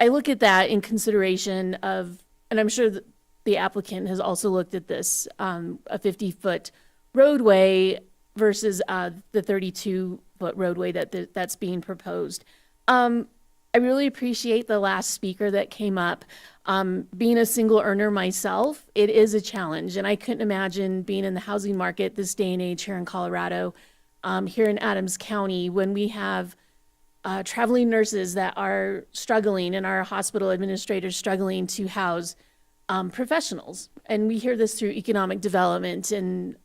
I look at that in consideration of, and I'm sure that the applicant has also looked at this, a 50-foot roadway versus the 32-foot roadway that's being proposed. I really appreciate the last speaker that came up. Being a single earner myself, it is a challenge, and I couldn't imagine being in the housing market this day and age here in Colorado, here in Adams County, when we have traveling nurses that are struggling and our hospital administrators struggling to house professionals. And we hear this through economic development and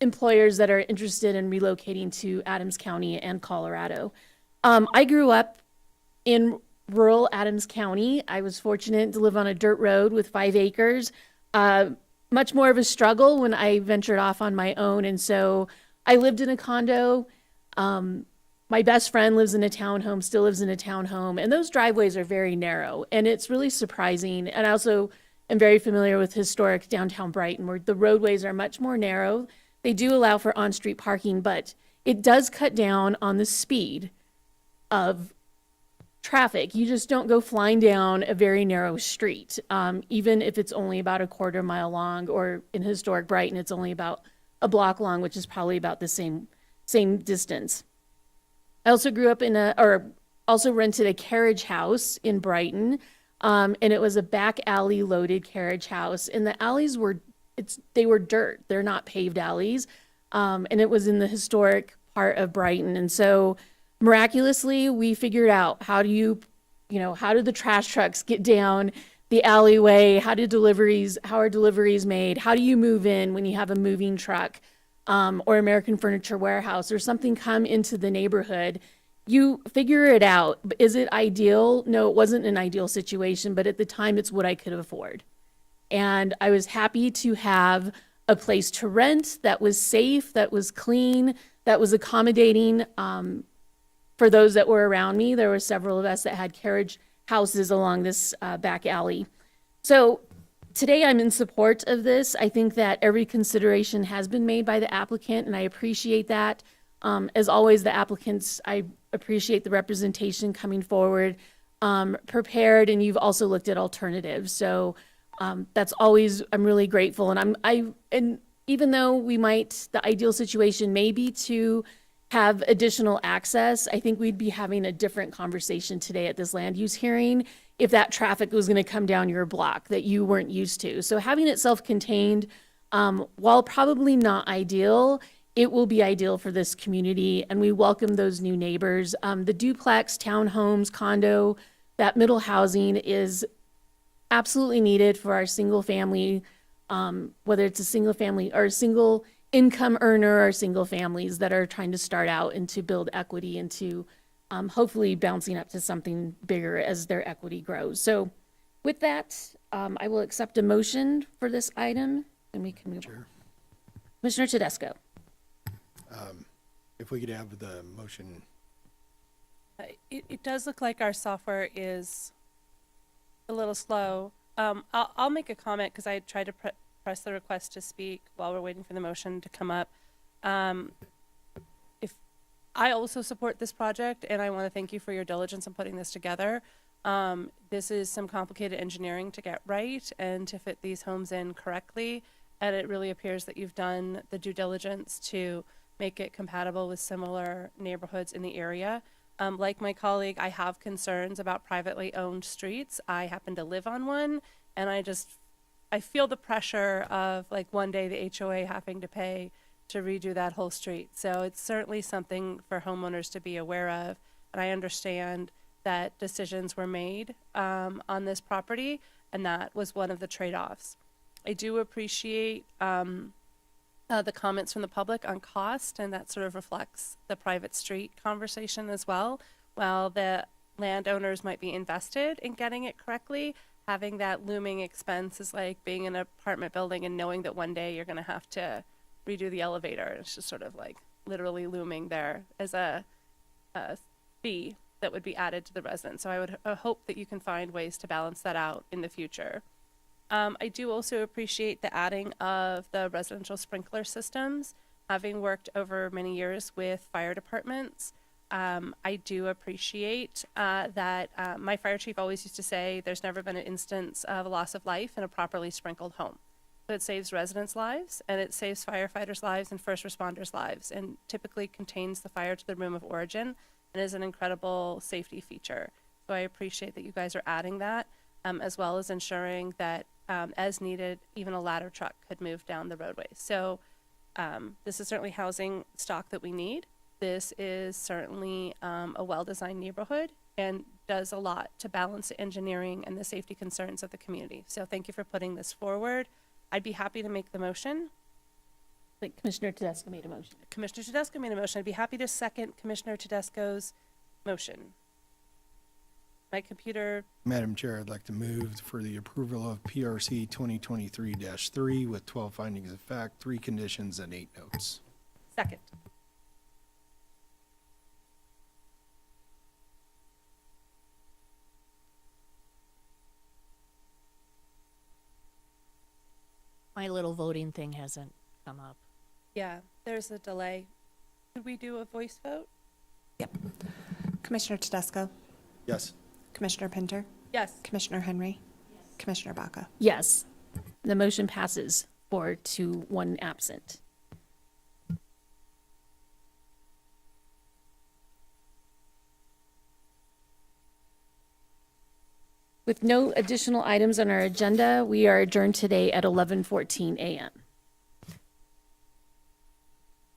employers that are interested in relocating to Adams County and Colorado. I grew up in rural Adams County. I was fortunate to live on a dirt road with 5 acres. Much more of a struggle when I ventured off on my own. And so I lived in a condo. My best friend lives in a townhome, still lives in a townhome, and those driveways are very narrow. And it's really surprising. And I also am very familiar with historic downtown Brighton, where the roadways are much more narrow. They do allow for on-street parking, but it does cut down on the speed of traffic. You just don't go flying down a very narrow street, even if it's only about a quarter mile long, or in historic Brighton, it's only about a block long, which is probably about the same distance. I also grew up also rented a carriage house in Brighton, and it was a back alley loaded carriage house, and the alleys were dirt. They're not paved alleys, and it was in the historic part of Brighton, and so miraculously, we figured out how do the trash trucks get down the alleyway? How are deliveries made? How do you move in when you have a moving truck, or American Furniture Warehouse or something come into the neighborhood? You figure it out. Is it ideal? No, it wasn't an ideal situation, but at the time, it's what I could afford. And I was happy to have a place to rent that was safe, that was clean, that was accommodating, for those that were around me. There were several of us that had carriage houses along this back alley. So today I'm in support of this. I think that every consideration has been made by the applicant, and I appreciate that. As always, the applicants, I appreciate the representation coming forward, prepared, and you've also looked at alternatives. So that's always, I'm really grateful. And even though the ideal situation may be to have additional access, I think we'd be having a different conversation today at this land use hearing if that traffic was going to come down your block that you weren't used to. So having it self-contained, while probably not ideal, it will be ideal for this community, and we welcome those new neighbors. The duplex, townhomes, condo, that middle housing is absolutely needed for our single family, whether it's a single family or a single income earner or single families that are trying to start out and to build equity into hopefully bouncing up to something bigger as their equity grows. So with that, I will accept a motion for this item, and we can move on. Commissioner Tedesco. If we could have the motion. It does look like our software is a little slow. I'll make a comment because I tried to press the request to speak while we're waiting for the motion to come up. If I also support this project, and I want to thank you for your diligence in putting this together. This is some complicated engineering to get right and to fit these homes in correctly, and it really appears that you've done the due diligence to make it compatible with similar neighborhoods in the area. Like my colleague, I have concerns about privately owned streets. I happen to live on one, and I feel the pressure of like one day the HOA having to pay to redo that whole street. So it's certainly something for homeowners to be aware of. And I understand that decisions were made on this property, and that was one of the trade-offs. I do appreciate the comments from the public on cost, and that sort of reflects the private street conversation as well. While the landowners might be invested in getting it correctly, having that looming expense is like being in an apartment building and knowing that one day you're going to have to redo the elevator. It's just sort of like literally looming there as a fee that would be added to the residents. So I would hope that you can find ways to balance that out in the future. I do also appreciate the adding of the residential sprinkler systems. Having worked over many years with fire departments, I do appreciate that my fire chief always used to say there's never been an instance of a loss of life in a properly sprinkled home. So it saves residents' lives, and it saves firefighters' lives and first responders' lives, and typically contains the fire to the room of origin and is an incredible safety feature. So I appreciate that you guys are adding that, as well as ensuring that as needed, even a ladder truck could move down the roadway. So this is certainly housing stock that we need. This is certainly a well-designed neighborhood and does a lot to balance the engineering and the safety concerns of the community. So thank you for putting this forward. I'd be happy to make the motion. I think Commissioner Tedesco made a motion. Commissioner Tedesco made a motion. I'd be happy to second Commissioner Tedesco's motion. My computer, Madam Chair, I'd like to move for the approval of PRC 2023-3 with 12 findings of fact, 3 conditions, and 8 notes. second. My little voting thing hasn't come up. Yeah, there's a delay. Could we do a voice vote? Commissioner Tedesco, Yes. Commissioner Pinter, Yes. Commissioner Henry, Commissioner Baca. Yes, the motion passes 4 to 1 absent. With no additional items on our agenda, we are adjourned today at 11:14 a.m.